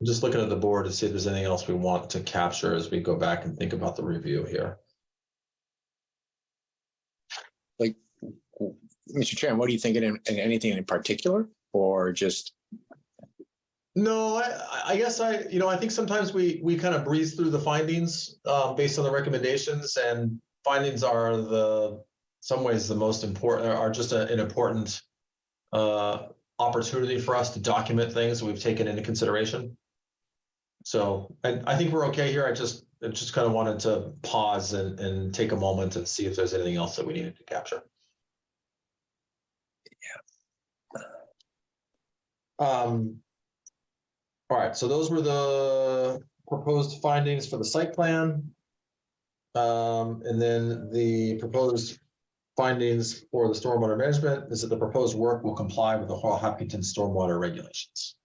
just looking at the board to see if there's anything else we want to capture as we go back and think about the review here. Like, Mr. Chairman, what do you think in anything in particular, or just? No, I guess I think sometimes we kind of breeze through the findings based on the recommendations, and findings are some ways the most important, are just an important opportunity for us to document things that we've taken into consideration. So I think we're okay here. I just kind of wanted to pause and take a moment and see if there's anything else that we needed to capture. Yeah. All right, so those were the proposed findings for the site plan. And then the proposed findings for the stormwater management is that the proposed work will comply with the Hopkinton stormwater regulations.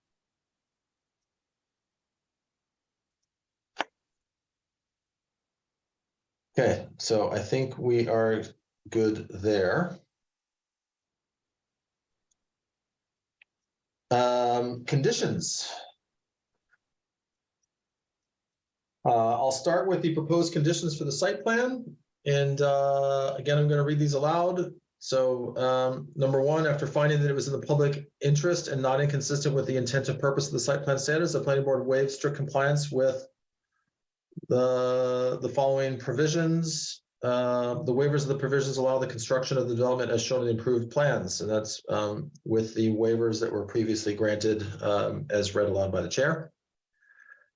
Okay, so I think we are good there. Conditions. I'll start with the proposed conditions for the site plan. And again, I'm going to read these aloud. So number 1, after finding that it was in the public interest and not inconsistent with the intent and purpose of the site plan standards, the planning board waives strict compliance with the following provisions. The waivers of the provisions allow the construction of the development as shown in the approved plans. And that's with the waivers that were previously granted as read aloud by the chair.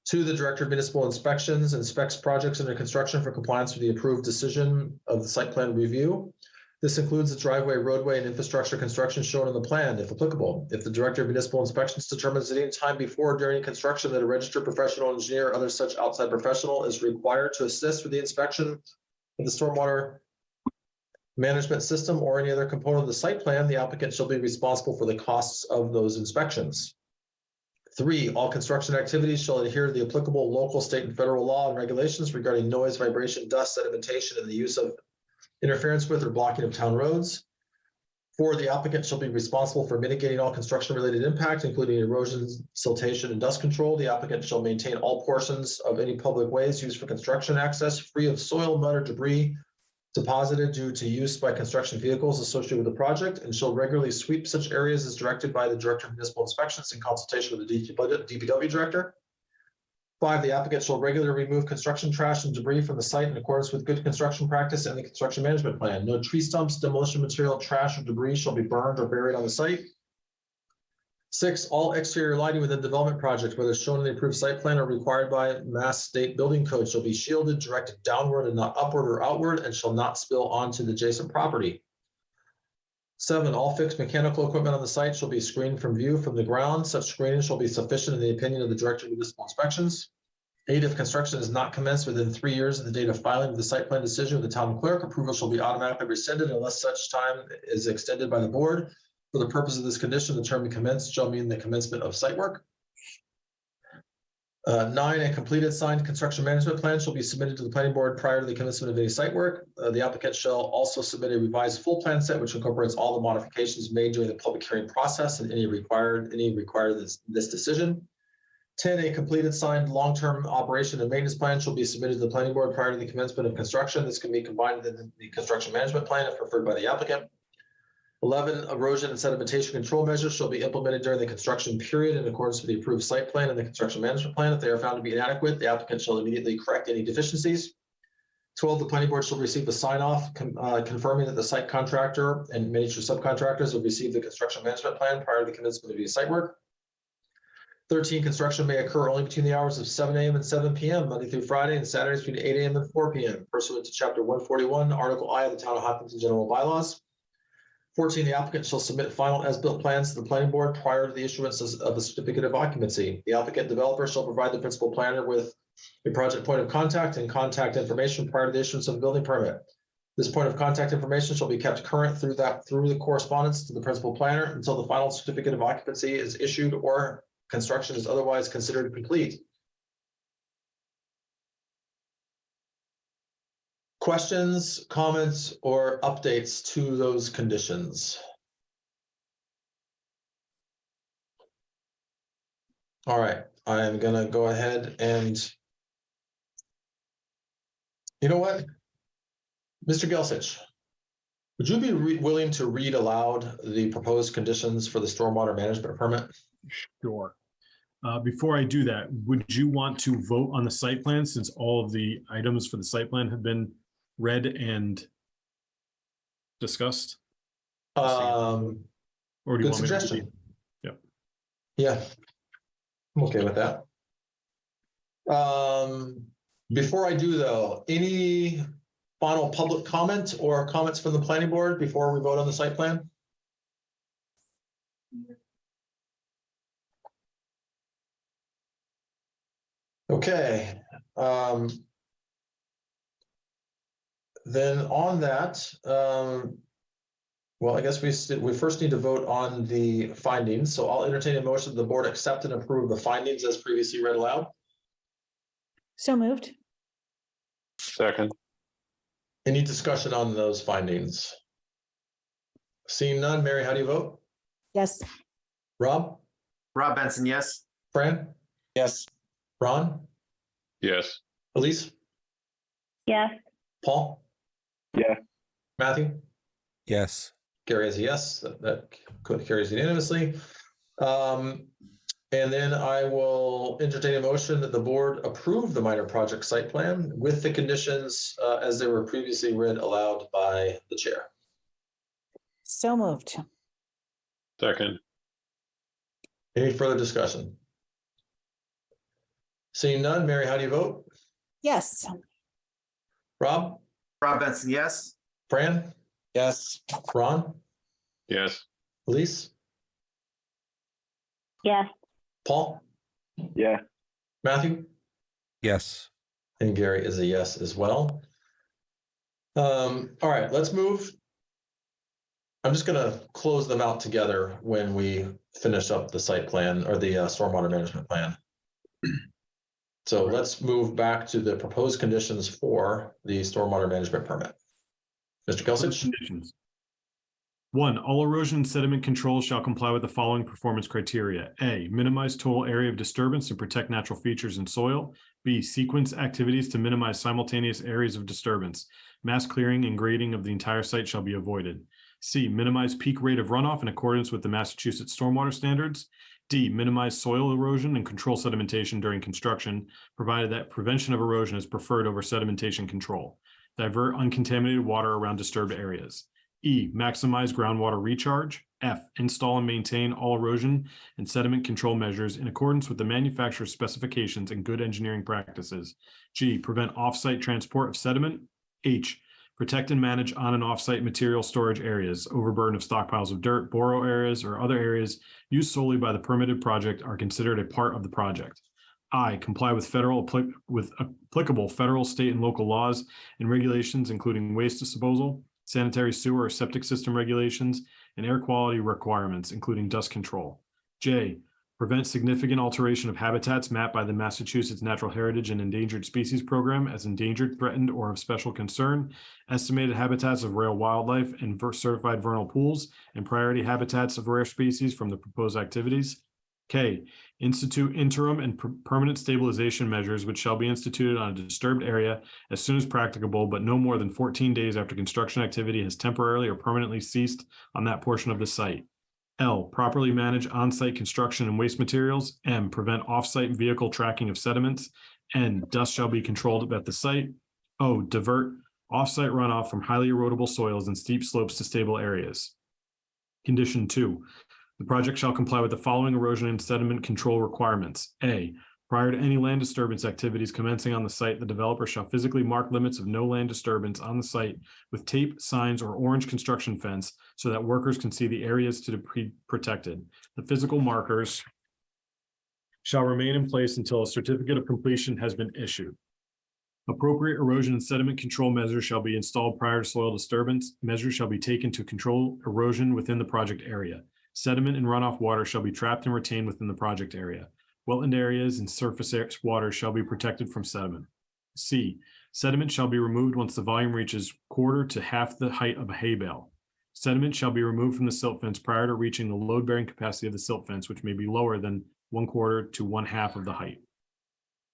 2, the director of municipal inspections inspects projects under construction for compliance with the approved decision of the site plan review. This includes the driveway, roadway, and infrastructure construction shown in the plan, if applicable. If the director of municipal inspections determines at any time before or during construction that a registered professional engineer or other such outside professional is required to assist with the inspection of the stormwater management system or any other component of the site plan, the applicant shall be responsible for the costs of those inspections. 3, all construction activities shall adhere to the applicable local, state, and federal law and regulations regarding noise, vibration, dust, sedimentation, and the use of interference with or blocking of town roads. 4, the applicant shall be responsible for mitigating all construction-related impact, including erosion, siltation, and dust control. The applicant shall maintain all portions of any public ways used for construction access free of soil, mud, or debris deposited due to use by construction vehicles associated with the project, and shall regularly sweep such areas as directed by the director of municipal inspections in consultation with the DPW director. 5, the applicant shall regularly remove construction trash and debris from the site in accordance with good construction practice and the construction management plan. No tree stumps, demolition material, trash, or debris shall be burned or buried on the site. 6, all exterior lighting within the development project, whether shown in the approved site plan or required by Mass State Building Code, shall be shielded, directed downward and not upward or outward, and shall not spill onto the adjacent property. 7, all fixed mechanical equipment on the site shall be screened from view from the ground. Such screening shall be sufficient in the opinion of the director of municipal inspections. 8, if construction is not commenced within 3 years of the date of filing of the site plan decision with the town clerk, approval shall be automatically rescinded unless such time is extended by the board. For the purpose of this condition, the term commenced shall mean the commencement of site work. 9, a completed signed construction management plan shall be submitted to the planning board prior to the commencement of any site work. The applicant shall also submit a revised full plan set, which incorporates all the modifications made during the public hearing process and any required this decision. 10, a completed signed long-term operation and maintenance plan shall be submitted to the planning board prior to the commencement of construction. This can be combined with the construction management plan if preferred by the applicant. 11, erosion and sedimentation control measures shall be implemented during the construction period in accordance with the approved site plan and the construction management plan. If they are found to be inadequate, the applicant shall immediately correct any deficiencies. 12, the planning board shall receive a sign-off confirming that the site contractor and miniature subcontractors will receive the construction management plan prior to the commencement of any site work. 13, construction may occur only between the hours of 7 a.m. and 7 p.m. Monday through Friday, and Saturdays between 8 a.m. and 4 p.m. pursuant to Chapter 141, Article I of the Town of Hopkinton General Bylaws. 14, the applicant shall submit final as-built plans to the planning board prior to the issuance of a certificate of occupancy. The applicant developer shall provide the principal planner with a project point of contact and contact information prior to the issuance of a building permit. This point of contact information shall be kept current through the correspondence to the principal planner until the final certificate of occupancy is issued or construction is otherwise considered complete. Questions, comments, or updates to those conditions? All right, I am gonna go ahead and you know what? Mr. Gelsich, would you be willing to read aloud the proposed conditions for the stormwater management permit? Sure. Before I do that, would you want to vote on the site plan since all of the items for the site plan have been read and discussed? Or do you Good want me to suggestion. read? Yep. Yeah, I'm okay with that. Before I do though, any final public comment or comments from the planning board before we vote on the site plan? Okay. Then on that, well, I guess we first need to vote on the findings. So I'll entertain a motion that the board accept and approve the findings as previously read aloud. So moved. Second. Any discussion on those findings? Seeing none, Mary, how do you vote? Yes. Rob? Rob Benson, yes. Fran? Yes. Ron? Yes. Elise? Yes. Paul? Yeah. Matthew? Yes. Gary is a yes, that carries unanimously. And then I will entertain a motion that the board approve the minor project site plan with the conditions as they were previously read aloud by the chair. So moved. Second. Any further discussion? Seeing none, Mary, how do you vote? Yes. Rob? Rob Benson, yes. Fran? Yes. Ron? Yes. Elise? Yes. Paul? Yeah. Matthew? Yes. And Gary is a yes as well. All right, let's move. I'm just gonna close them out together when we finish up the site plan or the stormwater management plan. So let's move back to the proposed conditions for the stormwater management permit. Mr. Gelsich? Conditions. 1, all erosion and sediment control shall comply with the following performance criteria. A, minimize total area of disturbance and protect natural features in soil. B, sequence activities to minimize simultaneous areas of disturbance. Mass clearing and grading of the entire site shall be avoided. C, minimize peak rate of runoff in accordance with the Massachusetts stormwater standards. D, minimize soil erosion and control sedimentation during construction, provided that prevention of erosion is preferred over sedimentation control. Divert uncontaminated water around disturbed areas. E, maximize groundwater recharge. F, install and maintain all erosion and sediment control measures in accordance with the manufacturer's specifications and good engineering practices. G, prevent off-site transport of sediment. H, protect and manage on and off-site material storage areas. Overburden of stockpiles of dirt, borough areas, or other areas used solely by the permitted project are considered a part of the project. I, comply with applicable federal, state, and local laws and regulations, including waste disposal, sanitary sewer or septic system regulations, and air quality requirements, including dust control. J, prevent significant alteration of habitats mapped by the Massachusetts Natural Heritage and Endangered Species Program as endangered, threatened, or of special concern, estimated habitats of rare wildlife and certified vernal pools, and priority habitats of rare species from the proposed activities. K, institute interim and permanent stabilization measures which shall be instituted on a disturbed area as soon as practicable, but no more than 14 days after construction activity has temporarily or permanently ceased on that portion of the site. L, properly manage on-site construction and waste materials. M, prevent off-site vehicle tracking of sediments. N, dust shall be controlled at the site. O, divert off-site runoff from highly erodible soils and steep slopes to stable areas. Condition 2, the project shall comply with the following erosion and sediment control requirements. A, prior to any land disturbance activities commencing on the site, the developer shall physically mark limits of no land disturbance on the site with tape, signs, or orange construction fence so that workers can see the areas to be protected. The physical markers shall remain in place until a certificate of completion has been issued. Appropriate erosion and sediment control measures shall be installed prior to soil disturbance. Measures shall be taken to control erosion within the project area. Sediment and runoff water shall be trapped and retained within the project area. Wetland areas and surface water shall be protected from sediment. C, sediment shall be removed once the volume reaches quarter to half the height of a hay bale. Sediment shall be removed from the silt fence prior to reaching the load-bearing capacity of the silt fence, which may be lower than 1/4 to 1/2 of the height.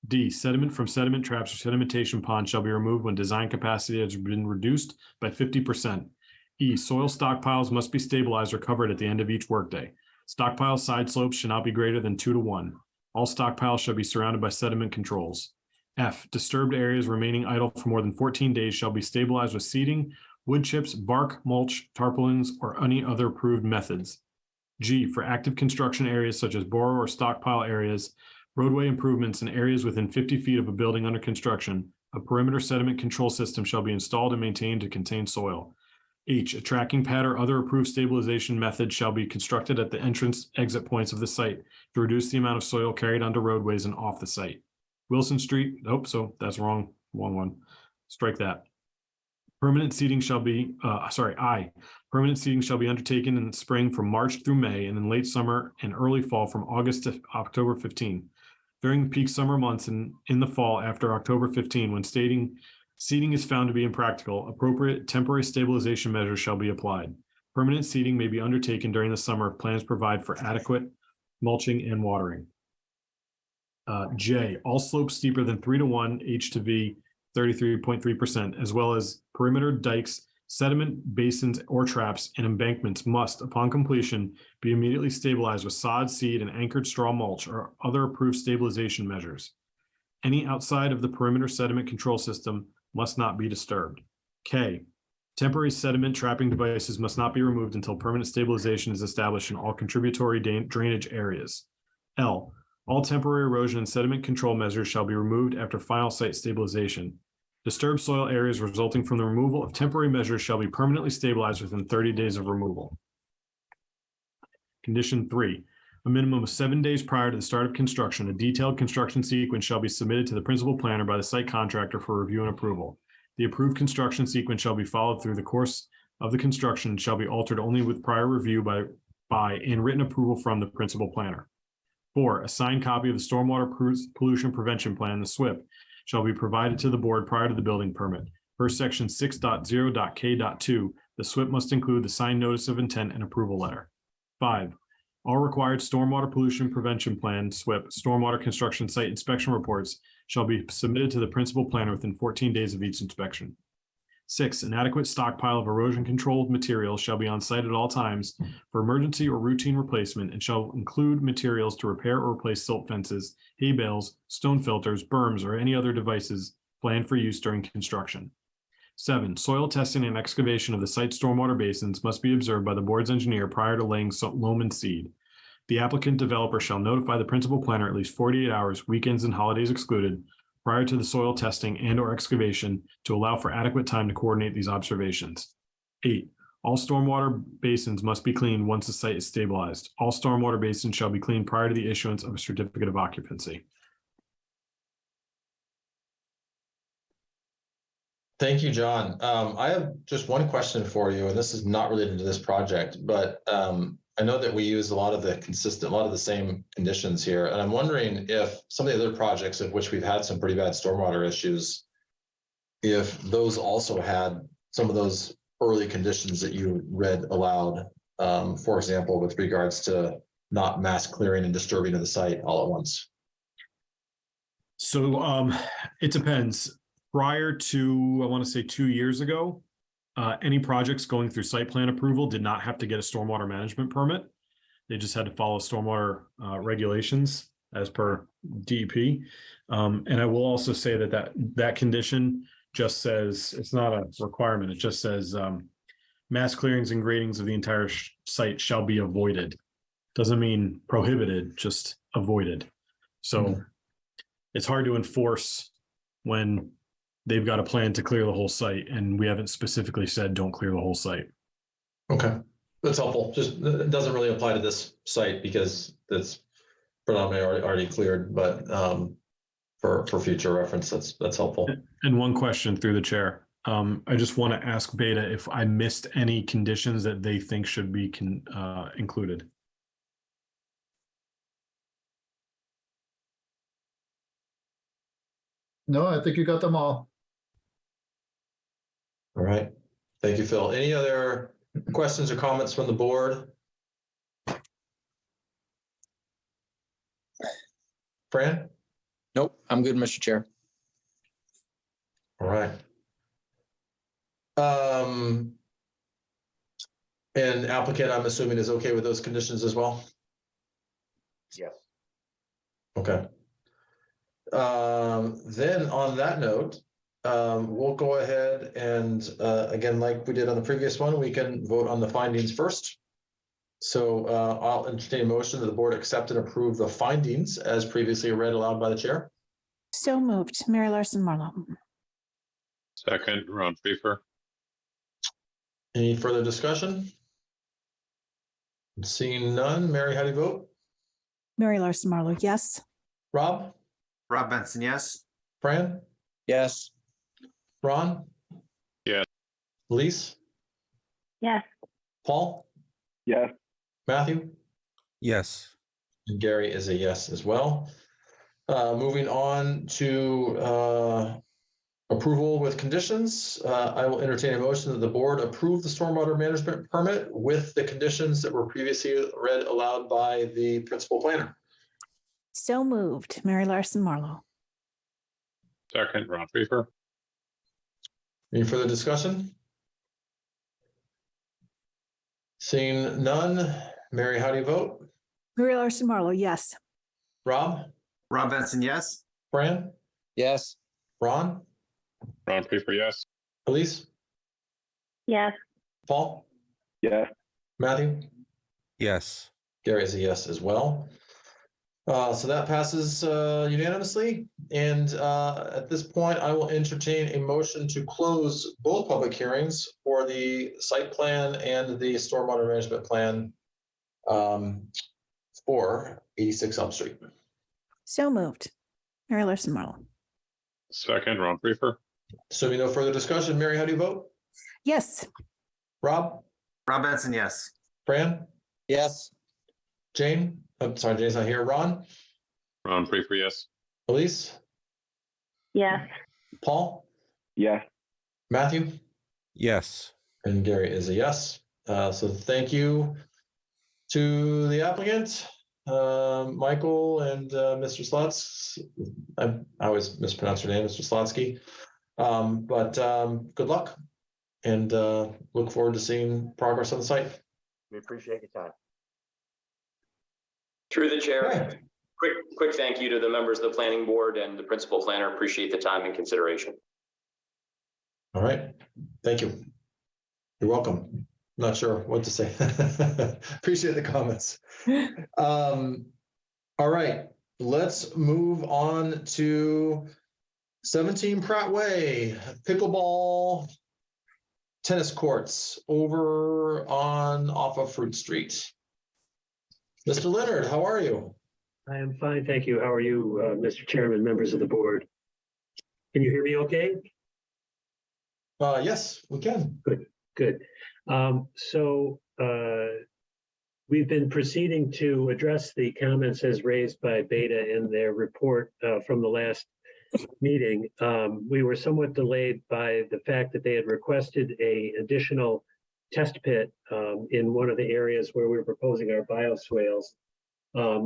D, sediment from sediment traps or sedimentation ponds shall be removed when design capacity has been reduced by 50%. E, soil stockpiles must be stabilized or covered at the end of each workday. Stockpile side slopes should not be greater than 2 to 1. All stockpiles shall be surrounded by sediment controls. F, disturbed areas remaining idle for more than 14 days shall be stabilized with seeding, wood chips, bark, mulch, tarpaulins, or any other approved methods. G, for active construction areas such as borrow or stockpile areas, roadway improvements in areas within 50 feet of a building under construction, a perimeter sediment control system shall be installed and maintained to contain soil. H, a tracking pad or other approved stabilization method shall be constructed at the entrance exit points of the site to reduce the amount of soil carried onto roadways and off the site. Wilson Street, so that's wrong one. Strike that. Permanent seeding shall be, I, permanent seeding shall be undertaken in the spring from March through May and in late summer and early fall from August to October 15. During the peak summer months and in the fall after October 15, when seeding is found to be impractical, appropriate temporary stabilization measures shall be applied. Permanent seeding may be undertaken during the summer if plans provide for adequate mulching and watering. J, all slopes steeper than 3 to 1 H to V 33.3%, as well as perimeter dikes, sediment basins or traps, and embankments must, upon completion, be immediately stabilized with sod, seed, and anchored straw mulch or other approved stabilization measures. Any outside of the perimeter sediment control system must not be disturbed. K, temporary sediment trapping devices must not be removed until permanent stabilization is established in all contributory drainage areas. L, all temporary erosion and sediment control measures shall be removed after final site stabilization. Disturbed soil areas resulting from the removal of temporary measures shall be permanently stabilized within 30 days of removal. Condition 3, a minimum of 7 days prior to the start of construction, a detailed construction sequence shall be submitted to the principal planner by the site contractor for review and approval. The approved construction sequence shall be followed through the course of the construction and shall be altered only with prior review by and written approval from the principal planner. 4, a signed copy of the Stormwater Pollution Prevention Plan, the SWIP, shall be provided to the board prior to the building permit. Per section 6.0.k.2, the SWIP must include the signed notice of intent and approval letter. 5, all required Stormwater Pollution Prevention Plan, SWIP, stormwater construction site inspection reports shall be submitted to the principal planner within 14 days of each inspection. 6, an adequate stockpile of erosion-controlled materials shall be on site at all times for emergency or routine replacement and shall include materials to repair or replace silt fences, hay bales, stone filters, berms, or any other devices planned for use during construction. 7, soil testing and excavation of the site stormwater basins must be observed by the board's engineer prior to laying loam and seed. The applicant developer shall notify the principal planner at least 48 hours, weekends and holidays excluded, prior to the soil testing and or excavation to allow for adequate time to coordinate these observations. 8, all stormwater basins must be cleaned once the site is stabilized. All stormwater basins shall be cleaned prior to the issuance of a certificate of occupancy. Thank you, John. I have just one question for you, and this is not related to this project, but I know that we use a lot of the same conditions here, and I'm wondering if some of the other projects of which we've had some pretty bad stormwater issues, if those also had some of those early conditions that you read aloud, for example, with regards to not mass clearing and disturbing of the site all at once. So it depends. Prior to, I want to say 2 years ago, any projects going through site plan approval did not have to get a stormwater management permit. They just had to follow stormwater regulations as per DEP. And I will also say that condition just says, it's not a requirement. It just says mass clearings and gradings of the entire site shall be avoided. Doesn't mean prohibited, just avoided. So it's hard to enforce when they've got a plan to clear the whole site and we haven't specifically said don't clear the whole site. Okay, that's helpful. Just it doesn't really apply to this site because that's predominantly already cleared, but for future reference. That's helpful. And one question through the chair. I just want to ask Beta if I missed any conditions that they think should be included. No, I think you got them all. All right. Thank you, Phil. Any other questions or comments from the board? Fran? Nope, I'm good, Mr. Chair. All right. And applicant, I'm assuming, is okay with those conditions as well? Yes. Okay. Then on that note, we'll go ahead and, again, like we did on the previous one, we can vote on the findings first. So I'll entertain a motion that the board accept and approve the findings as previously read aloud by the chair. So moved, Mary Larson Marlowe. Second, Ron Pfeiffer. Any further discussion? Seeing none, Mary, how do you vote? Mary Larson Marlowe, yes. Rob? Rob Benson, yes. Fran? Yes. Ron? Yes. Elise? Yes. Paul? Yes. Matthew? Yes. And Gary is a yes as well. Moving on to approval with conditions. I will entertain a motion that the board approve the stormwater management permit with the conditions that were previously read aloud by the principal planner. So moved, Mary Larson Marlowe. Second, Ron Pfeiffer. Any further discussion? Seeing none, Mary, how do you vote? Mary Larson Marlowe, yes. Rob? Rob Benson, yes. Fran? Yes. Ron? Ron Pfeiffer, yes. Elise? Yes. Paul? Yes. Matthew? Yes. Gary is a yes as well. So that passes unanimously. And at this point, I will entertain a motion to close both public hearings for the site plan and the stormwater management plan for 86 Elm Street. So moved, Mary Larson Marlowe. Second, Ron Pfeiffer. Assuming no further discussion, Mary, how do you vote? Yes. Rob? Rob Benson, yes. Fran? Yes. Jane? I'm sorry, Jane's not here. Ron? Ron Pfeiffer, yes. Elise? Yes. Paul? Yes. Matthew? Yes. And Gary is a yes. So thank you to the applicant, Michael and Mr. Slots. I always mispronounce your name, Mr. Slotsky. But good luck and look forward to seeing progress on the site. We appreciate your time. Through the chair, Okay. quick thank you to the members of the planning board and the principal planner. Appreciate the time and consideration. All right. Thank you. You're welcome. Not sure what to say. Appreciate the comments. All right. Let's move on to 17 Pratt Way, pickleball tennis courts over on off of Fruit Street. Mr. Leonard, how are you? I am fine, thank you. How are you, Mr. Chairman, members of the board? Can you hear me okay? Yes, we can. Good. We've been proceeding to address the comments as raised by Beta in their report from the last meeting. We were somewhat delayed by the fact that they had requested an additional test pit in one of the areas where we were proposing our bioswales.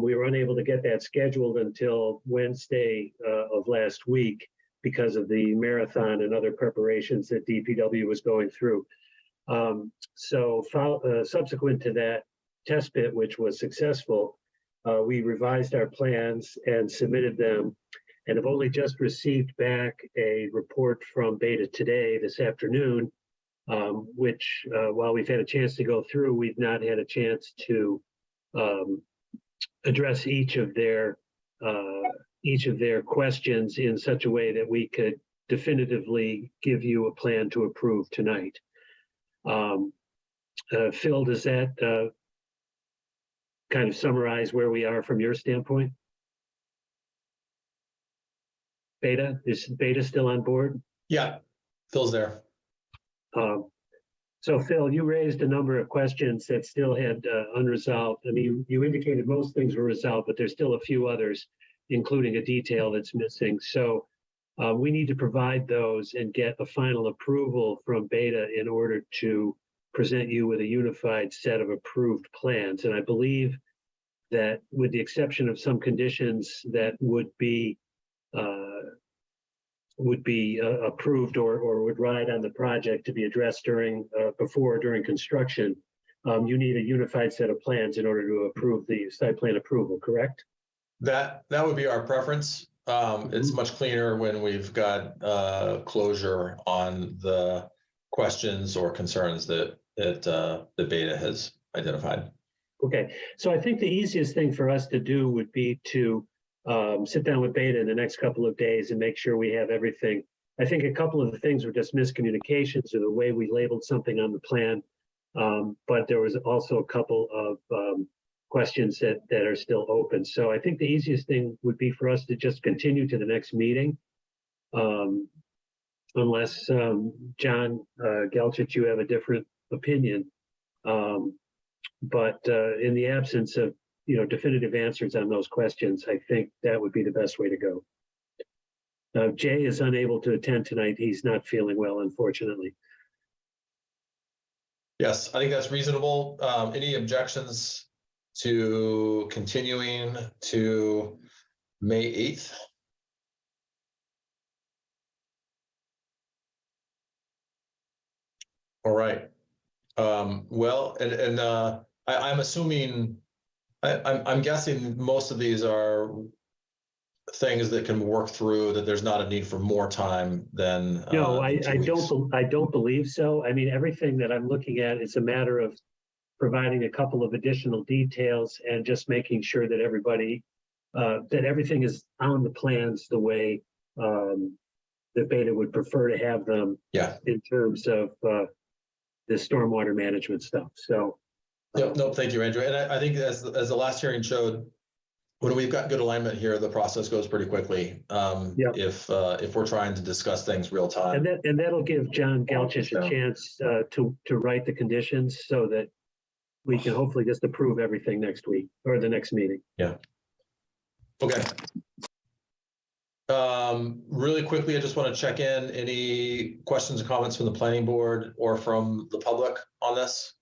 We were unable to get that scheduled until Wednesday of last week because of the marathon and other preparations that DPW was going through. Subsequent to that test pit, which was successful, we revised our plans and submitted them, and have only just received back a report from Beta today, this afternoon, which while we've had a chance to go through, we've not had a chance to address each of their questions in such a way that we could definitively give you a plan to approve tonight. Phil, does that kind of summarize where we are from your standpoint? Beta? Is Beta still on board? Yeah, Phil's there. So Phil, you raised a number of questions that still had unresolved. I mean, you indicated most things were resolved, but there's still a few others, including a detail that's missing. So we need to provide those and get a final approval from Beta in order to present you with a unified set of approved plans. And I believe that with the exception of some conditions that would be approved or would ride on the project to be addressed during during construction, you need a unified set of plans in order to approve the site plan approval, correct? That would be our preference. It's much cleaner when we've got closure on the questions or concerns that the Beta has identified. Okay, so I think the easiest thing for us to do would be to sit down with Beta in the next couple of days and make sure we have everything. I think a couple of the things were just miscommunications or the way we labeled something on the plan. But there was also a couple of questions that are still open. So I think the easiest thing would be for us to just continue to the next meeting. Unless John Gelchich, you have a different opinion. But in the absence of definitive answers on those questions, I think that would be the best way to go. Jay is unable to attend tonight. He's not feeling well, unfortunately. Yes, I think that's reasonable. Any objections to continuing to May 8th? All right. Well, and I'm assuming, I'm guessing most of these are things that can work through, that there's not a need for more time than. No, I 2 weeks. don't believe so. I mean, everything that I'm looking at is a matter of providing a couple of additional details and just making sure that everybody, that everything is on the plans the way that Beta would prefer to have them. Yeah. In terms of the stormwater management stuff. So. Yep, no, thank you, Andrew. And I think as the last hearing showed, when we've got good alignment here, the process goes pretty quickly. If we're trying to discuss things real time. And that'll give John Gelchich a chance to write the conditions so that we can hopefully just approve everything next week or the next meeting. Yeah. Okay. Really quickly, I just want to check in. Any questions or comments from the planning board or from the public on this?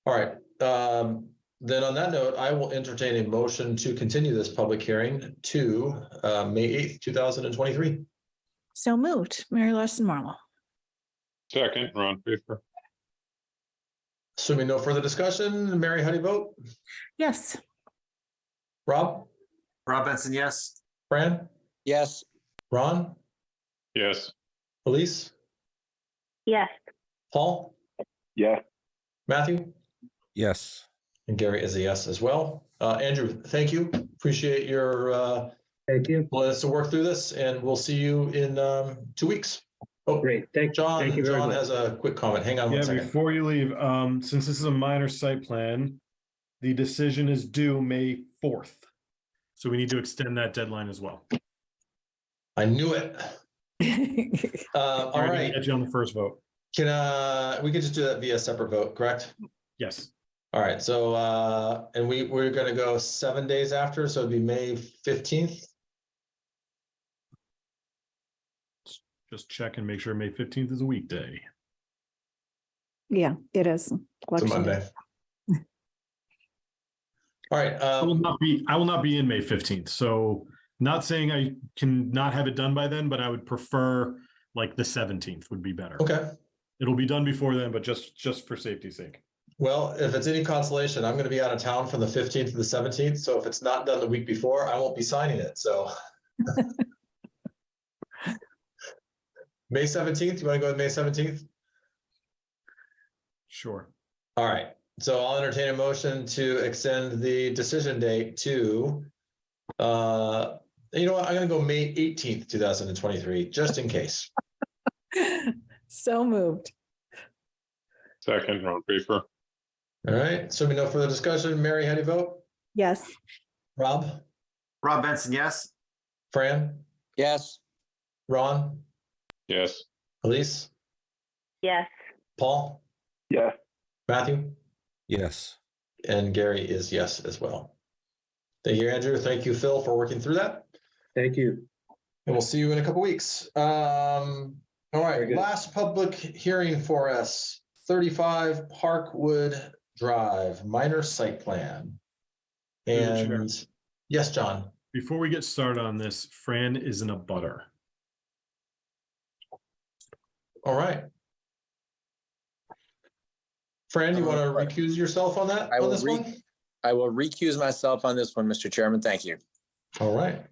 All right. Then on that note, I will entertain a motion to continue this public hearing to May 8th, 2023. So moved. Mary Larson Marlowe. Second, Ron Pfeiffer. Assuming no further discussion, Mary, how do you vote? Yes. Rob? Rob Benson, yes. Fran? Yes. Ron? Yes. Elise? Yes. Paul? Yeah. Matthew? Yes. And Gary is a yes as well. Andrew, thank you. Appreciate your Thank you. willingness to work through this, and we'll see you in 2 weeks. Oh, Great. Thank John. you very John much. has a quick comment. Hang on one Yeah, second. before you leave, since this is a minor site plan, the decision is due May 4th. So we need to extend that deadline as well. I knew it. All Already right. had you on the first vote. Can we could just do that via separate vote, correct? Yes. All right. So and we're going to go 7 days after, so it'd be May 15th. Just check and make sure May 15th is a weekday. Yeah, it is. It's a Election day. Monday. All right. I will not be in May 15th. So not saying I can not have it done by then, but I would prefer like the 17th would be better. Okay. It'll be done before then, but just for safety's sake. Well, if it's any consolation, I'm going to be out of town from the 15th to the 17th. So if it's not done the week before, I won't be signing it. So May 17th, you want to go with May 17th? Sure. All right. So I'll entertain a motion to extend the decision date to, you know what, I'm going to go May 18th, 2023, just in case. So moved. Second, Ron Pfeiffer. All right. So we no further discussion. Mary, how do you vote? Yes. Rob, Rob Benson, yes. Fran, Yes. Ron, Yes. Elise, Yes. Paul, Yes. Matthew, Yes. and Gary is yes as well. Thank you, Andrew. Thank you, Phil, for working through that. Thank you. And we'll see you in a couple weeks. All Very right, good. last public hearing for us, 35 Parkwood Drive, minor site plan. Through the chair. And yes, John. Before we get started on this, Fran is in a butter. All right. Fran, you want to recuse yourself on that, on this one? I will recuse myself on this one, Mr. Chairman. Thank you. All right.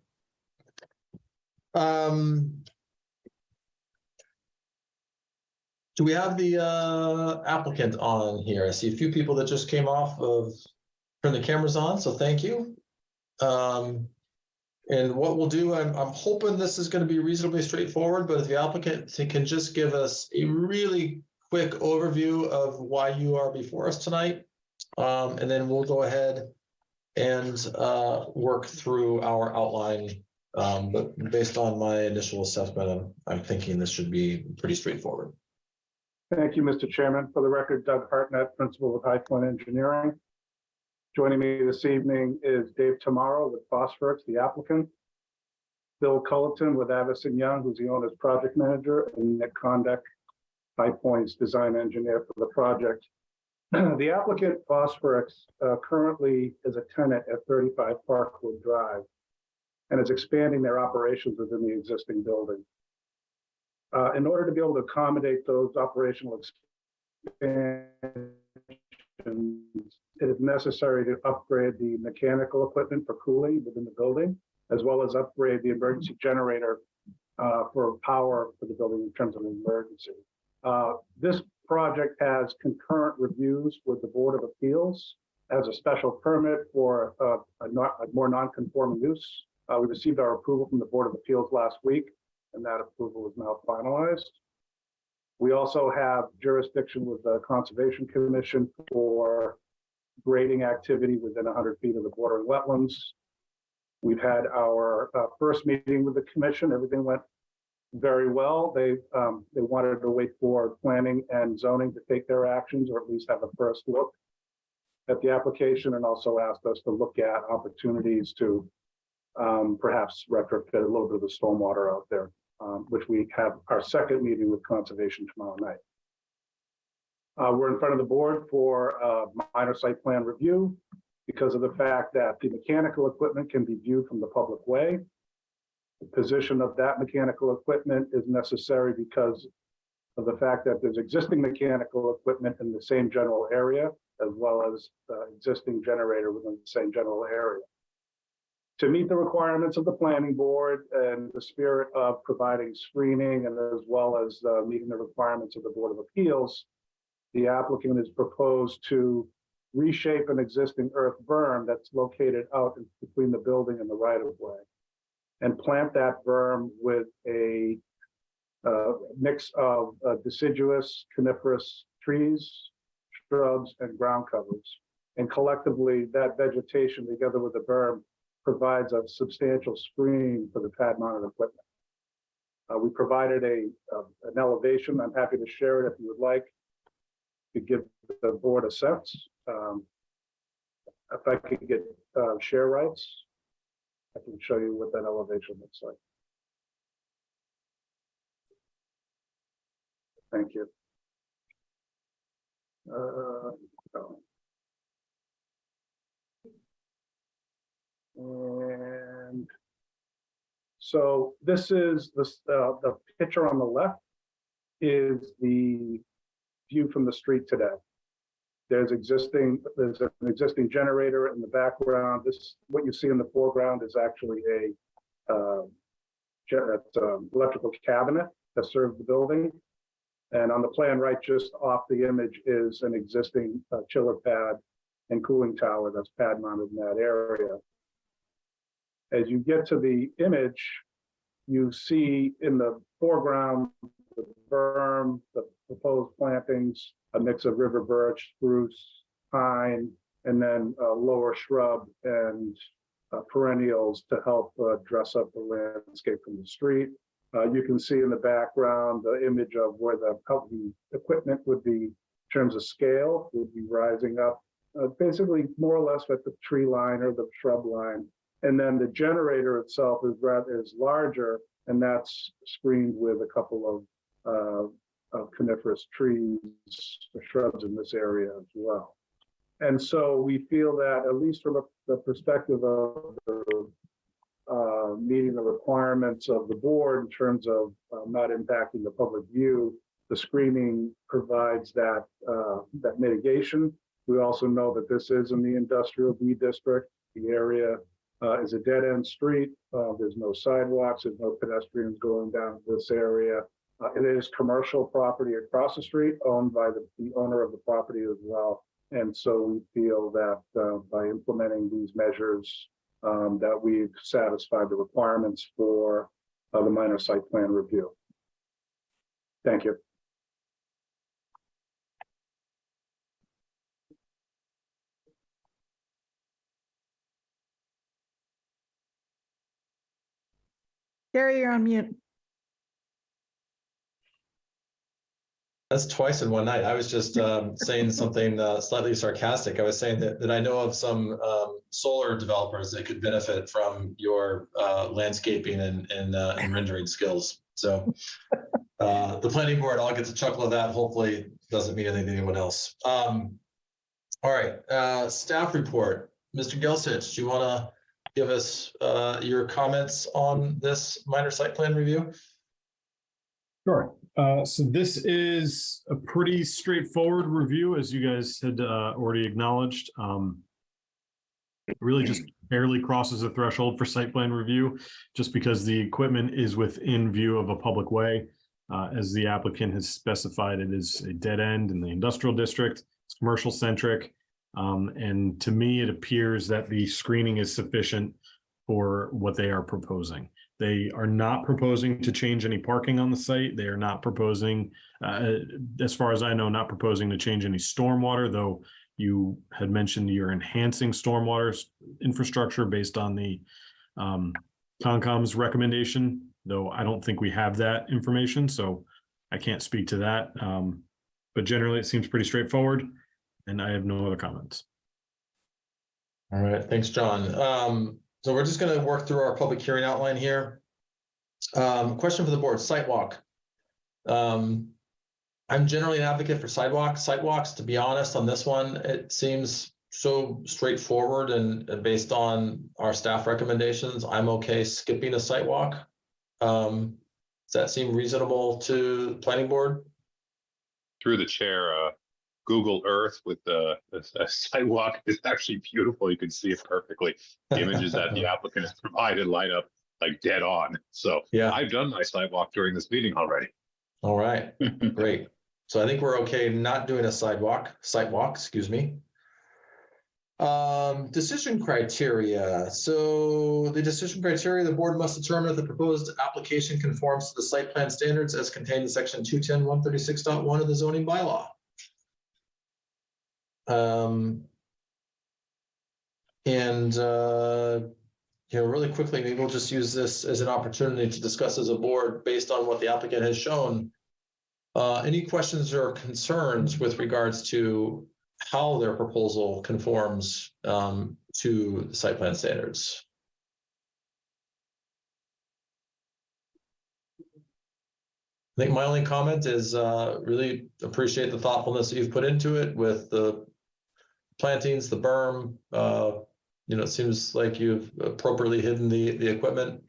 Do we have the applicant on here? I see a few people that just came off of, turn the cameras on, so thank you. And what we'll do, I'm hoping this is going to be reasonably straightforward, but if the applicant can just give us a really quick overview of why you are before us tonight. And then we'll go ahead and work through our outline. But based on my initial assessment, I'm thinking this should be pretty straightforward. Thank you, Mr. Chairman. For the record, Doug Hartnett, Principal of High Point Engineering. Joining me this evening is Dave Tamaro with Phosphorus, the applicant. Bill Culleton with Avison Young, who's the owner's project manager, and Nick Kondak, High Point's design engineer for the project. The applicant, Phosphorus, currently is a tenant at 35 Parkwood Drive and is expanding their operations within the existing building. In order to be able to accommodate those operational expansions, it is necessary to upgrade the mechanical equipment for cooling within the building, as well as upgrade the emergency generator for power for the building in terms of an emergency. This project has concurrent reviews with the Board of Appeals as a special permit for a more non-conforming use. We received our approval from the Board of Appeals last week, and that approval is now finalized. We also have jurisdiction with the Conservation Commission for grading activity within 100 feet of the bordering wetlands. We've had our first meeting with the commission. Everything went very well. They wanted to wait for planning and zoning to take their actions, or at least have a first look at the application, and also asked us to look at opportunities to perhaps retrofit a little bit of the stormwater out there, which we have our second meeting with conservation tomorrow night. We're in front of the board for a minor site plan review because of the fact that the mechanical equipment can be viewed from the public way. The position of that mechanical equipment is necessary because of the fact that there's existing mechanical equipment in the same general area, as well as existing generator within the same general area. To meet the requirements of the planning board and the spirit of providing screening, and as well as meeting the requirements of the Board of Appeals, the applicant has proposed to reshape an existing earth berm that's located out between the building and the right-of-way, and plant that berm with a mix of deciduous, coniferous trees, shrubs, and ground covers. And collectively, that vegetation, together with the berm, provides a substantial screen for the pad-mounted equipment. We provided an elevation. I'm happy to share it if you would like, to give the board a sense. If I could get share rights, I can show you what that elevation looks like. Thank you. And so this is the picture on the left is the view from the street today. There's an existing generator in the background. What you see in the foreground is actually a electrical cabinet that serves the building. And on the plan right just off the image is an existing chiller pad and cooling tower that's pad mounted in that area. As you get to the image, you see in the foreground the berm, the proposed plantings, a mix of river birch, spruce, pine, and then lower shrub and perennials to help dress up the landscape from the street. You can see in the background the image of where the equipment would be in terms of scale, would be rising up basically more or less at the tree line or the shrub line. And then the generator itself is larger, and that's screened with a couple of coniferous trees or shrubs in this area as well. And so we feel that, at least from the perspective of meeting the requirements of the board in terms of not impacting the public view, the screening provides that mitigation. We also know that this is in the industrial B district. The area is a dead-end street. There's no sidewalks. There's no pedestrians going down this area. It is commercial property across the street, owned by the owner of the property as well. And so we feel that by implementing these measures, that we've satisfied the requirements for the minor site plan review. Thank you. Gary, you're on mute. That's twice in one night. I was just saying something slightly sarcastic. I was saying that I know of some solar developers that could benefit from your landscaping and rendering skills. So the planning board, I'll get to chuckle at that. Hopefully doesn't mean anything to anyone else. All right, staff report. Mr. Gelsich, do you want to give us your comments on this minor site plan review? Sure. So this is a pretty straightforward review, as you guys had already acknowledged. It really just barely crosses the threshold for site plan review, just because the equipment is within view of a public way. As the applicant has specified, it is a dead end in the industrial district. It's commercial centric. And to me, it appears that the screening is sufficient for what they are proposing. They are not proposing to change any parking on the site. They are not proposing, as far as I know, not proposing to change any stormwater, though you had mentioned you're enhancing stormwater infrastructure based on the Concom's recommendation, though I don't think we have that information, so I can't speak to that. But generally, it seems pretty straightforward, and I have no other comments. All right, thanks, John. So we're just going to work through our public hearing outline here. Question for the board, sidewalk. I'm generally an advocate for sidewalks. To be honest, on this one, it seems so straightforward and based on our staff recommendations, I'm okay skipping a sidewalk. Does that seem reasonable to the planning board? Through the chair, Google Earth with the sidewalk is actually beautiful. You can see it perfectly. The images that the applicant has provided line up like dead on. So yeah, I've done my sidewalk during this meeting already. All right, great. So I think we're okay not doing a sidewalk, excuse me. Decision criteria. So the decision criteria, the board must determine if the proposed application conforms to the site plan standards as contained in section 210.136.1 of the zoning bylaw. Really quickly, maybe we'll just use this as an opportunity to discuss as a board based on what the applicant has shown. Any questions or concerns with regards to how their proposal conforms to the site plan standards? I think my only comment is really appreciate the thoughtfulness that you've put into it with the plantings, the berm. It seems like you've appropriately hidden the equipment.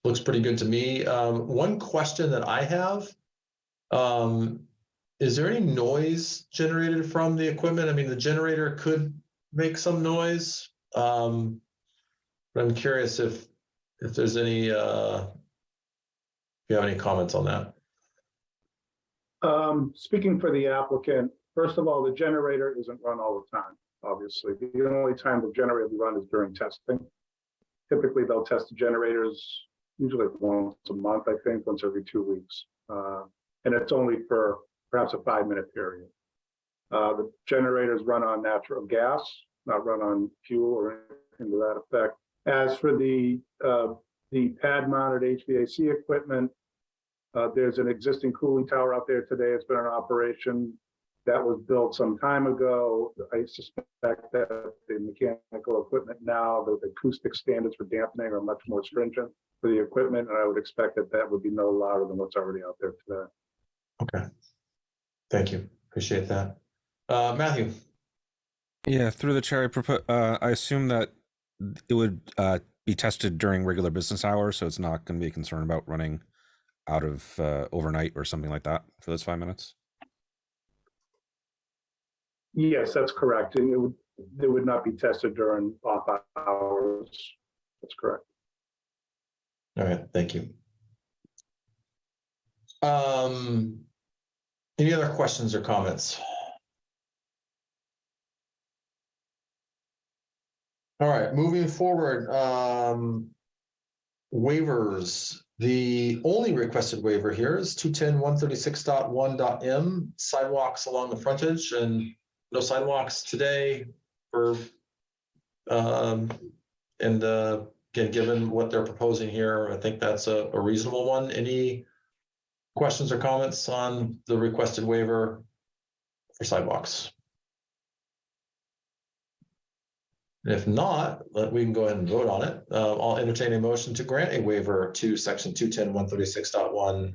Looks pretty good to me. One question that I have, is there any noise generated from the equipment? I mean, the generator could make some noise, but I'm curious if there's any, if you have any comments on that. Speaking for the applicant, first of all, the generator isn't run all the time, obviously. The only time the generator will run is during testing. Typically, they'll test the generators usually once a month, I think, once every 2 weeks. And it's only for perhaps a 5-minute period. The generators run on natural gas, not run on fuel or anything to that effect. As for the pad-mounted HVAC equipment, there's an existing cooling tower out there today. It's been in operation. That was built some time ago. I suspect that the mechanical equipment now, the acoustic standards for dampening are much more stringent for the equipment, and I would expect that that would be no louder than what's already out there today. Okay. Thank you. Appreciate that. Matthew? Yeah, through the chair, I assume that it would be tested during regular business hours, so it's not going to be a concern about running out of overnight or something like that for those 5 minutes. Yes, that's correct. And it would not be tested during off hours. That's correct. All right, thank you. Any other questions or comments? All right, moving forward, waivers. The only requested waiver here is 210.136.1.m, sidewalks along the frontage, and no sidewalks today for, again, given what they're proposing here, I think that's a reasonable one. Any questions or comments on the requested waiver for sidewalks? If not, we can go ahead and vote on it. I'll entertain a motion to grant a waiver to section 210.136.1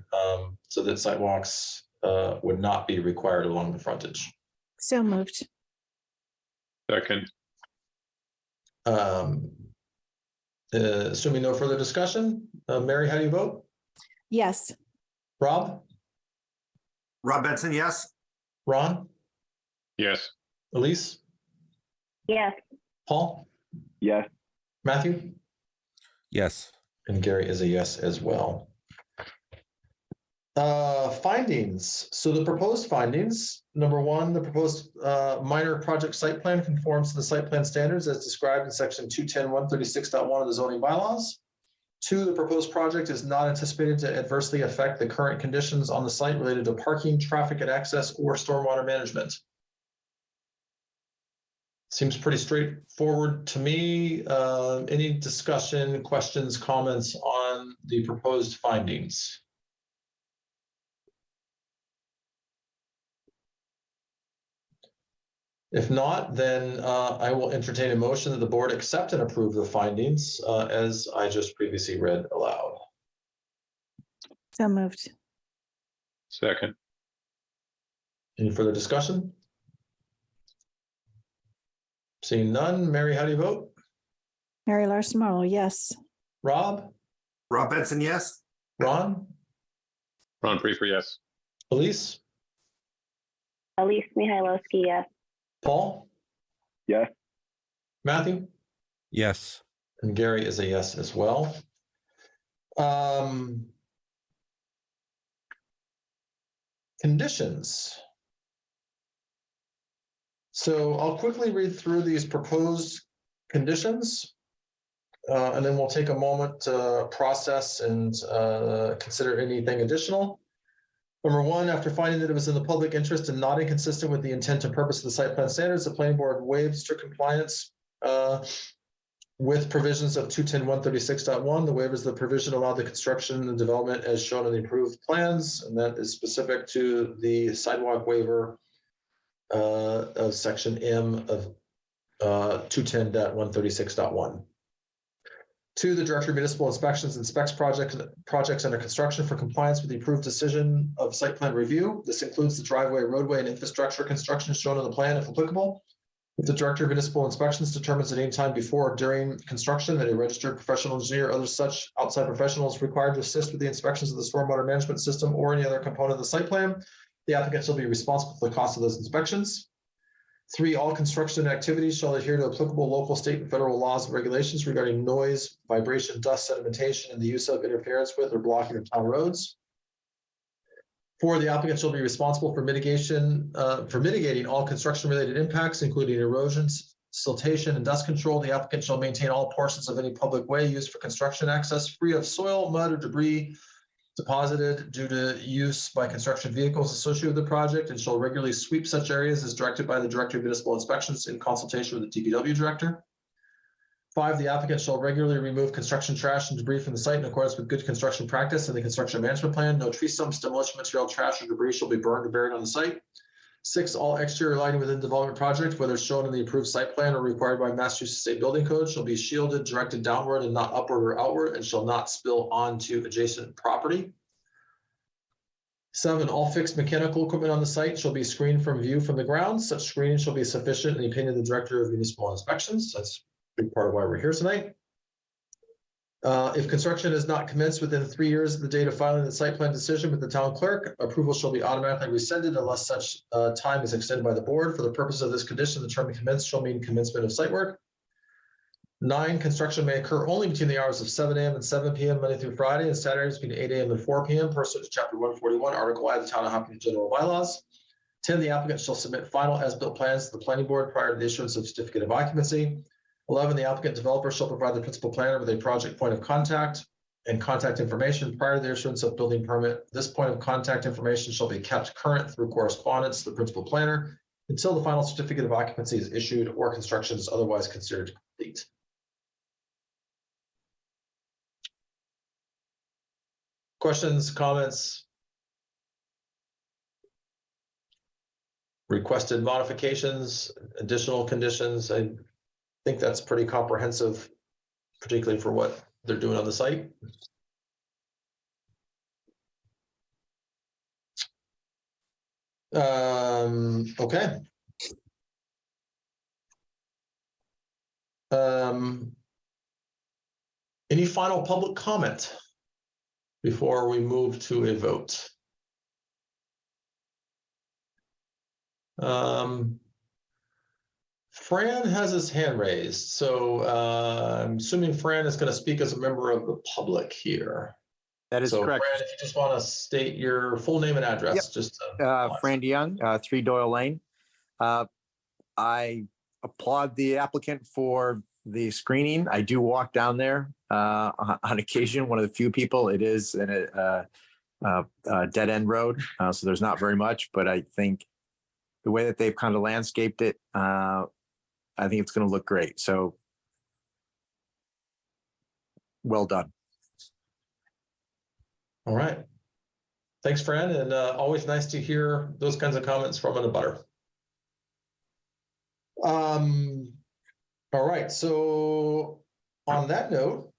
so that sidewalks would not be required along the frontage. So moved. Second. Assuming no further discussion, Mary, how do you vote? Yes. Rob? Rob Benson, yes. Ron? Yes. Elise? Yes. Paul? Yes. Matthew? Yes. And Gary is a yes as well. Findings. So the proposed findings, number one, the proposed minor project site plan conforms to the site plan standards as described in section 210.136.1 of the zoning bylaws. 2, the proposed project is not anticipated to adversely affect the current conditions on the site related to parking, traffic and access, or stormwater management. Seems pretty straightforward to me. Any discussion, questions, comments on the proposed findings? If not, then I will entertain a motion that the board accept and approve the findings as I just previously read aloud. So moved. Second. Any further discussion? Seeing none, Mary, how do you vote? Mary Larson Marlowe, yes. Rob? Rob Benson, yes. Ron? Ron Prefer, yes. Elise? Elise Mihailowski, yes. Paul? Yes. Matthew? Yes. And Gary is a yes as well. Conditions. So I'll quickly read through these proposed conditions, and then we'll take a moment to process and consider anything additional. Number 1, after finding that it was in the public interest and not inconsistent with the intent and purpose of the site plan standards, the planning board waived strict compliance with provisions of 210.136.1. The waivers, the provision allowed the construction and development as shown in the approved plans, and that is specific to the sidewalk waiver of section M of 210.136.1. 2, the Director of Municipal Inspections inspects projects under construction for compliance with the approved decision of site plan review. This includes the driveway, roadway, and infrastructure construction shown on the plan if applicable. If the Director of Municipal Inspections determines at any time before or during construction that a registered professional engineer or other such outside professional is required to assist with the inspections of the stormwater management system or any other component of the site plan, the applicant shall be responsible for the cost of those inspections. 3, all construction activities shall adhere to applicable local, state, and federal laws and regulations regarding noise, vibration, dust, sedimentation, and the use of, interference with, or blocking of town roads. 4, the applicant shall be responsible for mitigating all construction-related impacts, including erosions, siltation, and dust control. The applicant shall maintain all portions of any public way used for construction access free of soil, mud, or debris deposited due to use by construction vehicles associated with the project and shall regularly sweep such areas as directed by the Director of Municipal Inspections in consultation with the DPW Director. 5, the applicant shall regularly remove construction trash and debris from the site in accordance with good construction practice and the construction management plan. No tree stumps, demolition material, trash, or debris shall be burned or buried on the site. 6, all exterior lighting within development project, whether shown in the approved site plan or required by Massachusetts State Building Code, shall be shielded, directed downward and not upward or outward, and shall not spill onto adjacent property. 7, all fixed mechanical equipment on the site shall be screened from view from the ground. Such screening shall be sufficient in the opinion of the Director of Municipal Inspections. That's a big part of why we're here tonight. If construction is not commenced within 3 years of the date of filing the site plan decision with the town clerk, approval shall be automatically rescinded unless such time is extended by the board. For the purpose of this condition, the term commenced shall mean commencement of site work. 9, construction may occur only between the hours of 7 a.m. and 7 p.m. Monday through Friday, and Saturdays between 8 a.m. and 4 p.m. pursuant to Chapter 141, Article I of the Town of Hopkins General Bylaws. 10, the applicant shall submit final as-built plans to the planning board prior to the issuance of certificate of occupancy. 11, the applicant developer shall provide the principal planner with a project point of contact and contact information prior to the issuance of building permit. This point of contact information shall be kept current through correspondence to the principal planner until the final certificate of occupancy is issued or construction is otherwise considered complete. Questions, comments? Requested modifications, additional conditions. I think that's pretty comprehensive, particularly for what they're doing on the site. Okay. Any final public comment before we move to a vote? Fran has his hand raised, so I'm assuming Fran is going to speak as a member of the public here. That is So correct. Fran, if you just want to state your full name and address, Yep. just Fran DeYoung, 3 Doyle Lane. I applaud the applicant for the screening. I do walk down there on occasion, one of the few people. It is in a dead end road, so there's not very much, but I think the way that they've kind of landscaped it, I think it's going to look great. So well done. All right. Thanks, Fran, and always nice to hear those kinds of comments from an abutter. All right, so on that note,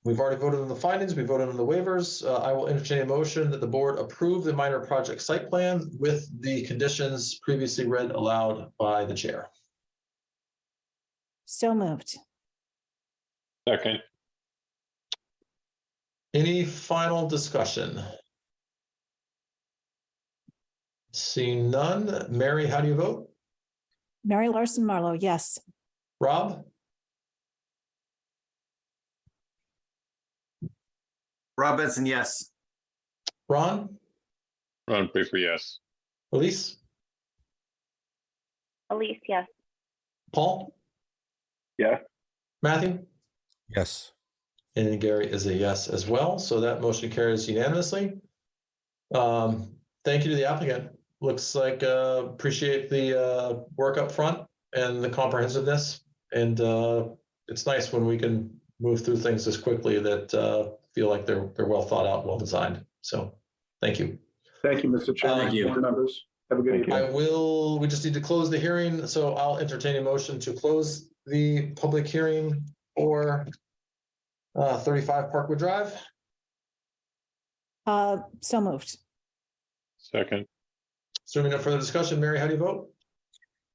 we've already voted on the findings, we voted on the waivers. I will entertain a motion that the board approve the minor project site plan with the conditions previously read aloud by the chair. So moved. Second. Any final discussion? Seeing none. Mary, how do you vote? Mary Larson Marlowe, yes. Rob? Rob Benson, yes. Ron? Ron Pfeiffer, yes. Elise? Elise, yes. Paul? Yes. Matthew? Yes. And Gary is a yes as well. So that motion carries unanimously. Thank you to the applicant. Looks like appreciate the work up front and the comprehensiveness. And it's nice when we can move through things as quickly that feel like they're well thought out, well designed. So thank you. Thank you, Mr. Chairman. Thank you. Board members. Have a good evening. We just need to close the hearing. So I'll entertain a motion to close the public hearing for 35 Parkwood Drive. So moved. Second. Assuming no further discussion, Mary, how do you vote?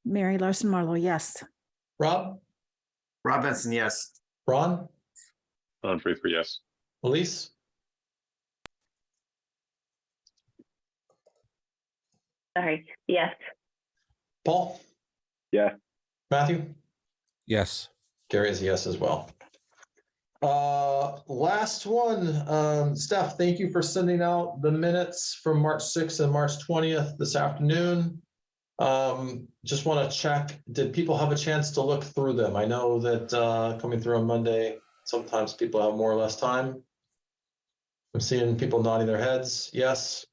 Mary Larson Marlowe, yes. Rob? Rob Benson, yes. Ron? Ron Pfeiffer, yes. Elise? Sorry, yes. Paul? Yeah. Matthew? Yes. Gary is a yes as well. Last one, Steph, thank you for sending out the minutes from March 6th and March 20th this afternoon. Just want to check, did people have a chance to look through them? I know that coming through on Monday, sometimes people have more or less time. I'm seeing people nodding their heads. Yes.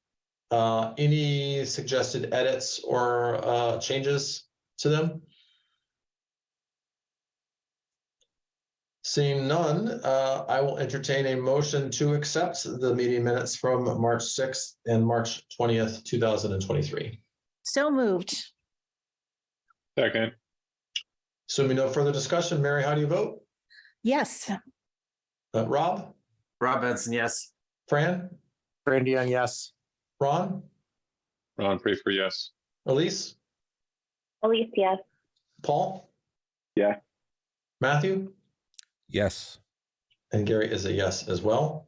Any suggested edits or changes to them? Seeing none, I will entertain a motion to accept the meeting minutes from March 6th and March 20th, 2023. So moved. Second. Assuming no further discussion, Mary, how do you vote? Yes. Rob? Rob Benson, yes. Fran? Randy Young, yes. Ron? Ron Pfeiffer, yes. Elise? Elise, yes. Paul? Yeah. Matthew? Yes. And Gary is a yes as well.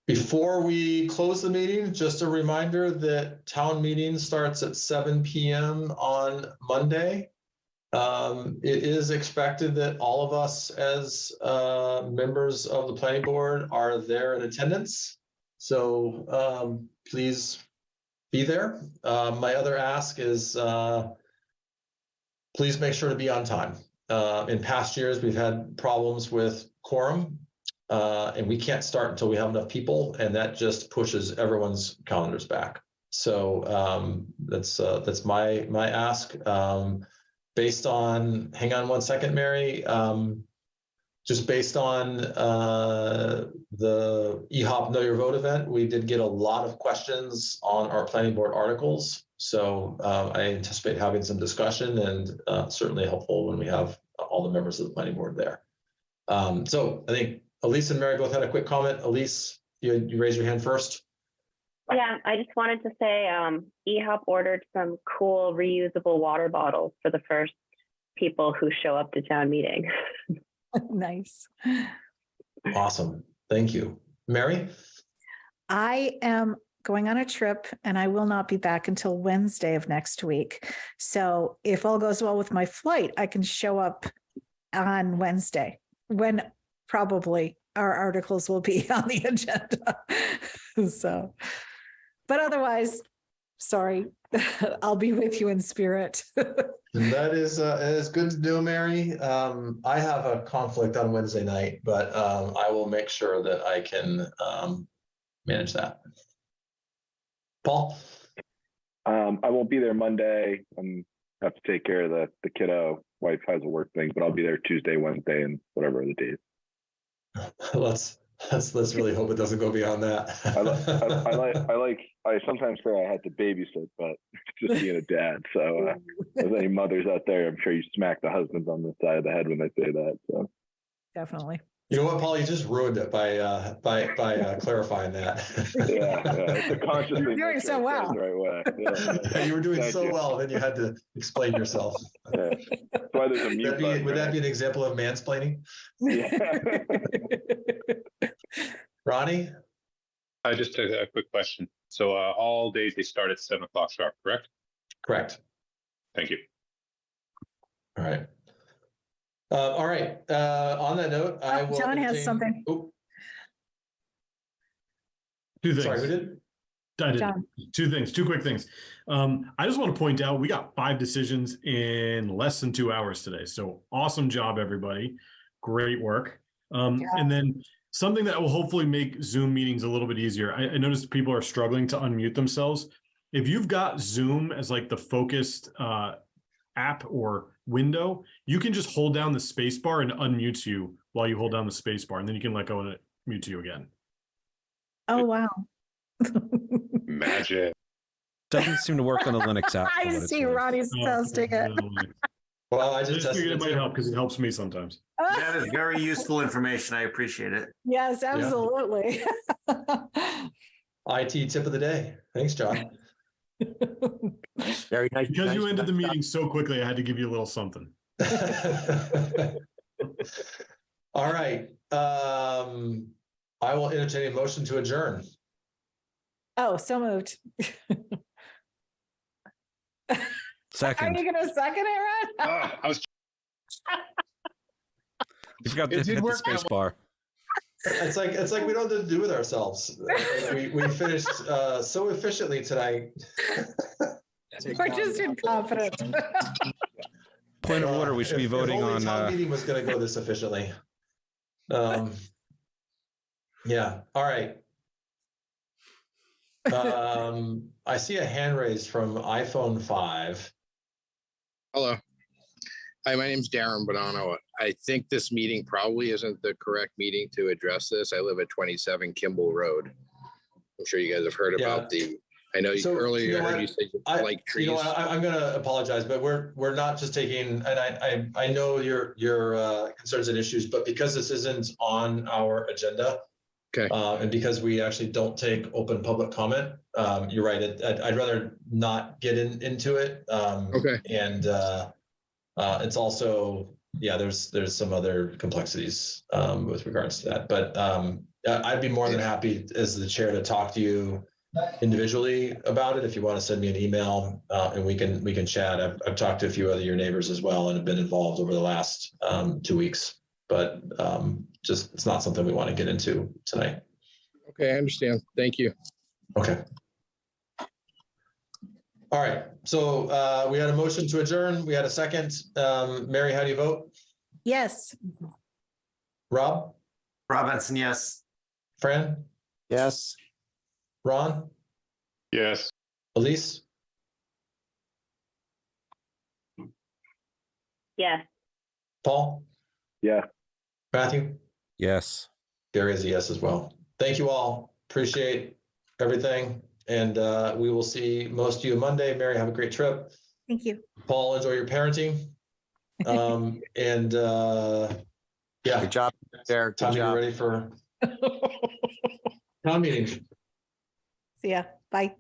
Before we close the meeting, just a reminder that town meeting starts at 7 p.m. on Monday. It is expected that all of us as members of the planning board are there in attendance. So please be there. My other ask is please make sure to be on time. In past years, we've had problems with quorum, and we can't start until we have enough people, and that just pushes everyone's calendars back. So that's my ask. Based on, hang on one second, Mary. Just based on the EHOP Know Your Vote event, we did get a lot of questions on our planning board articles. So I anticipate having some discussion, and certainly helpful when we have all the members of the planning board there. So I think Elise and Mary both had a quick comment. Elise, you raised your hand first. Yeah, I just wanted to say EHOP ordered some cool reusable water bottles for the first people who show up to town meeting. Nice. Awesome. Thank you. Mary? I am going on a trip and I will not be back until Wednesday of next week. So if all goes well with my flight, I can show up on Wednesday when probably our articles will be on the agenda. So, but otherwise, sorry, I'll be with you in spirit. That is good to do, Mary. I have a conflict on Wednesday night, but I will make sure that I can manage that. Paul? I won't be there Monday. I have to take care of the kiddo. Wife has a work thing, but I'll be there Tuesday, Wednesday, and whatever other days. Let's really hope it doesn't go beyond that. I sometimes say I had to babysit, but just being a dad. So if there's any mothers out there, I'm sure you smack the husbands on the side of the head when they say that. So definitely. You know what, Paul? You just ruined it by clarifying that. Yeah, it's a conscious thing. You're doing so well. The right way. Yeah. You were doing Thank so you. well, then you had to explain yourself. Yeah. That's why there's a mute button, Would that right? be an example of mansplaining? Yeah. Ronnie? Just a quick question. So all days they start at 7 o'clock sharp, correct? Correct. Thank you. All right. All right. On that note, I will. John has entertain- something. Oh, Two things. sorry, who did? I did. John. Two things, two quick things. I just want to point out we got 5 decisions in less than 2 hours today. So awesome job, everybody. Great work. And then something that will hopefully make Zoom meetings a little bit easier. I noticed people are struggling to unmute themselves. If you've got Zoom as like the focused app or window, you can just hold down the space bar and it unmutes you while you hold down the space bar, and then you can let go and it mutes you again. Oh, wow. Magic. Doesn't seem to work on the Linux app. for I what it's see worth. Ronnie's testing it. Well, I I just just figured tested it it might too. help because it helps me sometimes. That is very useful information. I appreciate it. Yes, absolutely. IT tip of the day. Thanks, John. Very nice. Because you nice- ended the nice meeting so quickly, I had to give you a little something. All right. I will entertain a motion to adjourn. Oh, so moved. Are Second. you going to second it, Ron? I was You forgot to It hit did the work space that bar. It's like we don't know what to do with ourselves. We finished so efficiently tonight. We're just incompetent. Point of order, we should be If voting only on town meeting was going to go this efficiently. Yeah, all right. I see a hand raised from iPhone 5. Hello. Hi, my name's Darren Bonanno. I think this meeting probably isn't the correct meeting to address this. I live at 27 Kimball Road. I'm sure you guys have heard about I know So, earlier you know I heard what? you say you I like trees. You know what, I'm gonna apologize, but we're not just taking, and I know your concerns and issues, but because this isn't on our agenda. Okay. And because we actually don't take open public comment, you're right. I'd rather not get into it. Okay. And it's also, yeah, there's some other complexities with regards to that. But I'd be more than happy as the chair to talk to you individually about it if you want to send me an email and we can chat. I've talked to a few other your neighbors as well and have been involved over the last 2 weeks, but just it's not something we want to get into tonight. Okay, I understand. Thank you. Okay. All right. So we had a motion to adjourn. We had a second. Mary, how do you vote? Yes. Rob? Rob Benson, yes. Fran? Yes. Ron? Yes. Elise? Yes. Paul? Yeah. Matthew? Yes. Gary is a yes as well. Thank you all. Appreciate everything. And we will see most of you Monday. Mary, have a great trip. Thank you. Paul, enjoy your parenting. And yeah. Good job, Derek. Good Time to get job. ready for town meeting. See ya. Bye.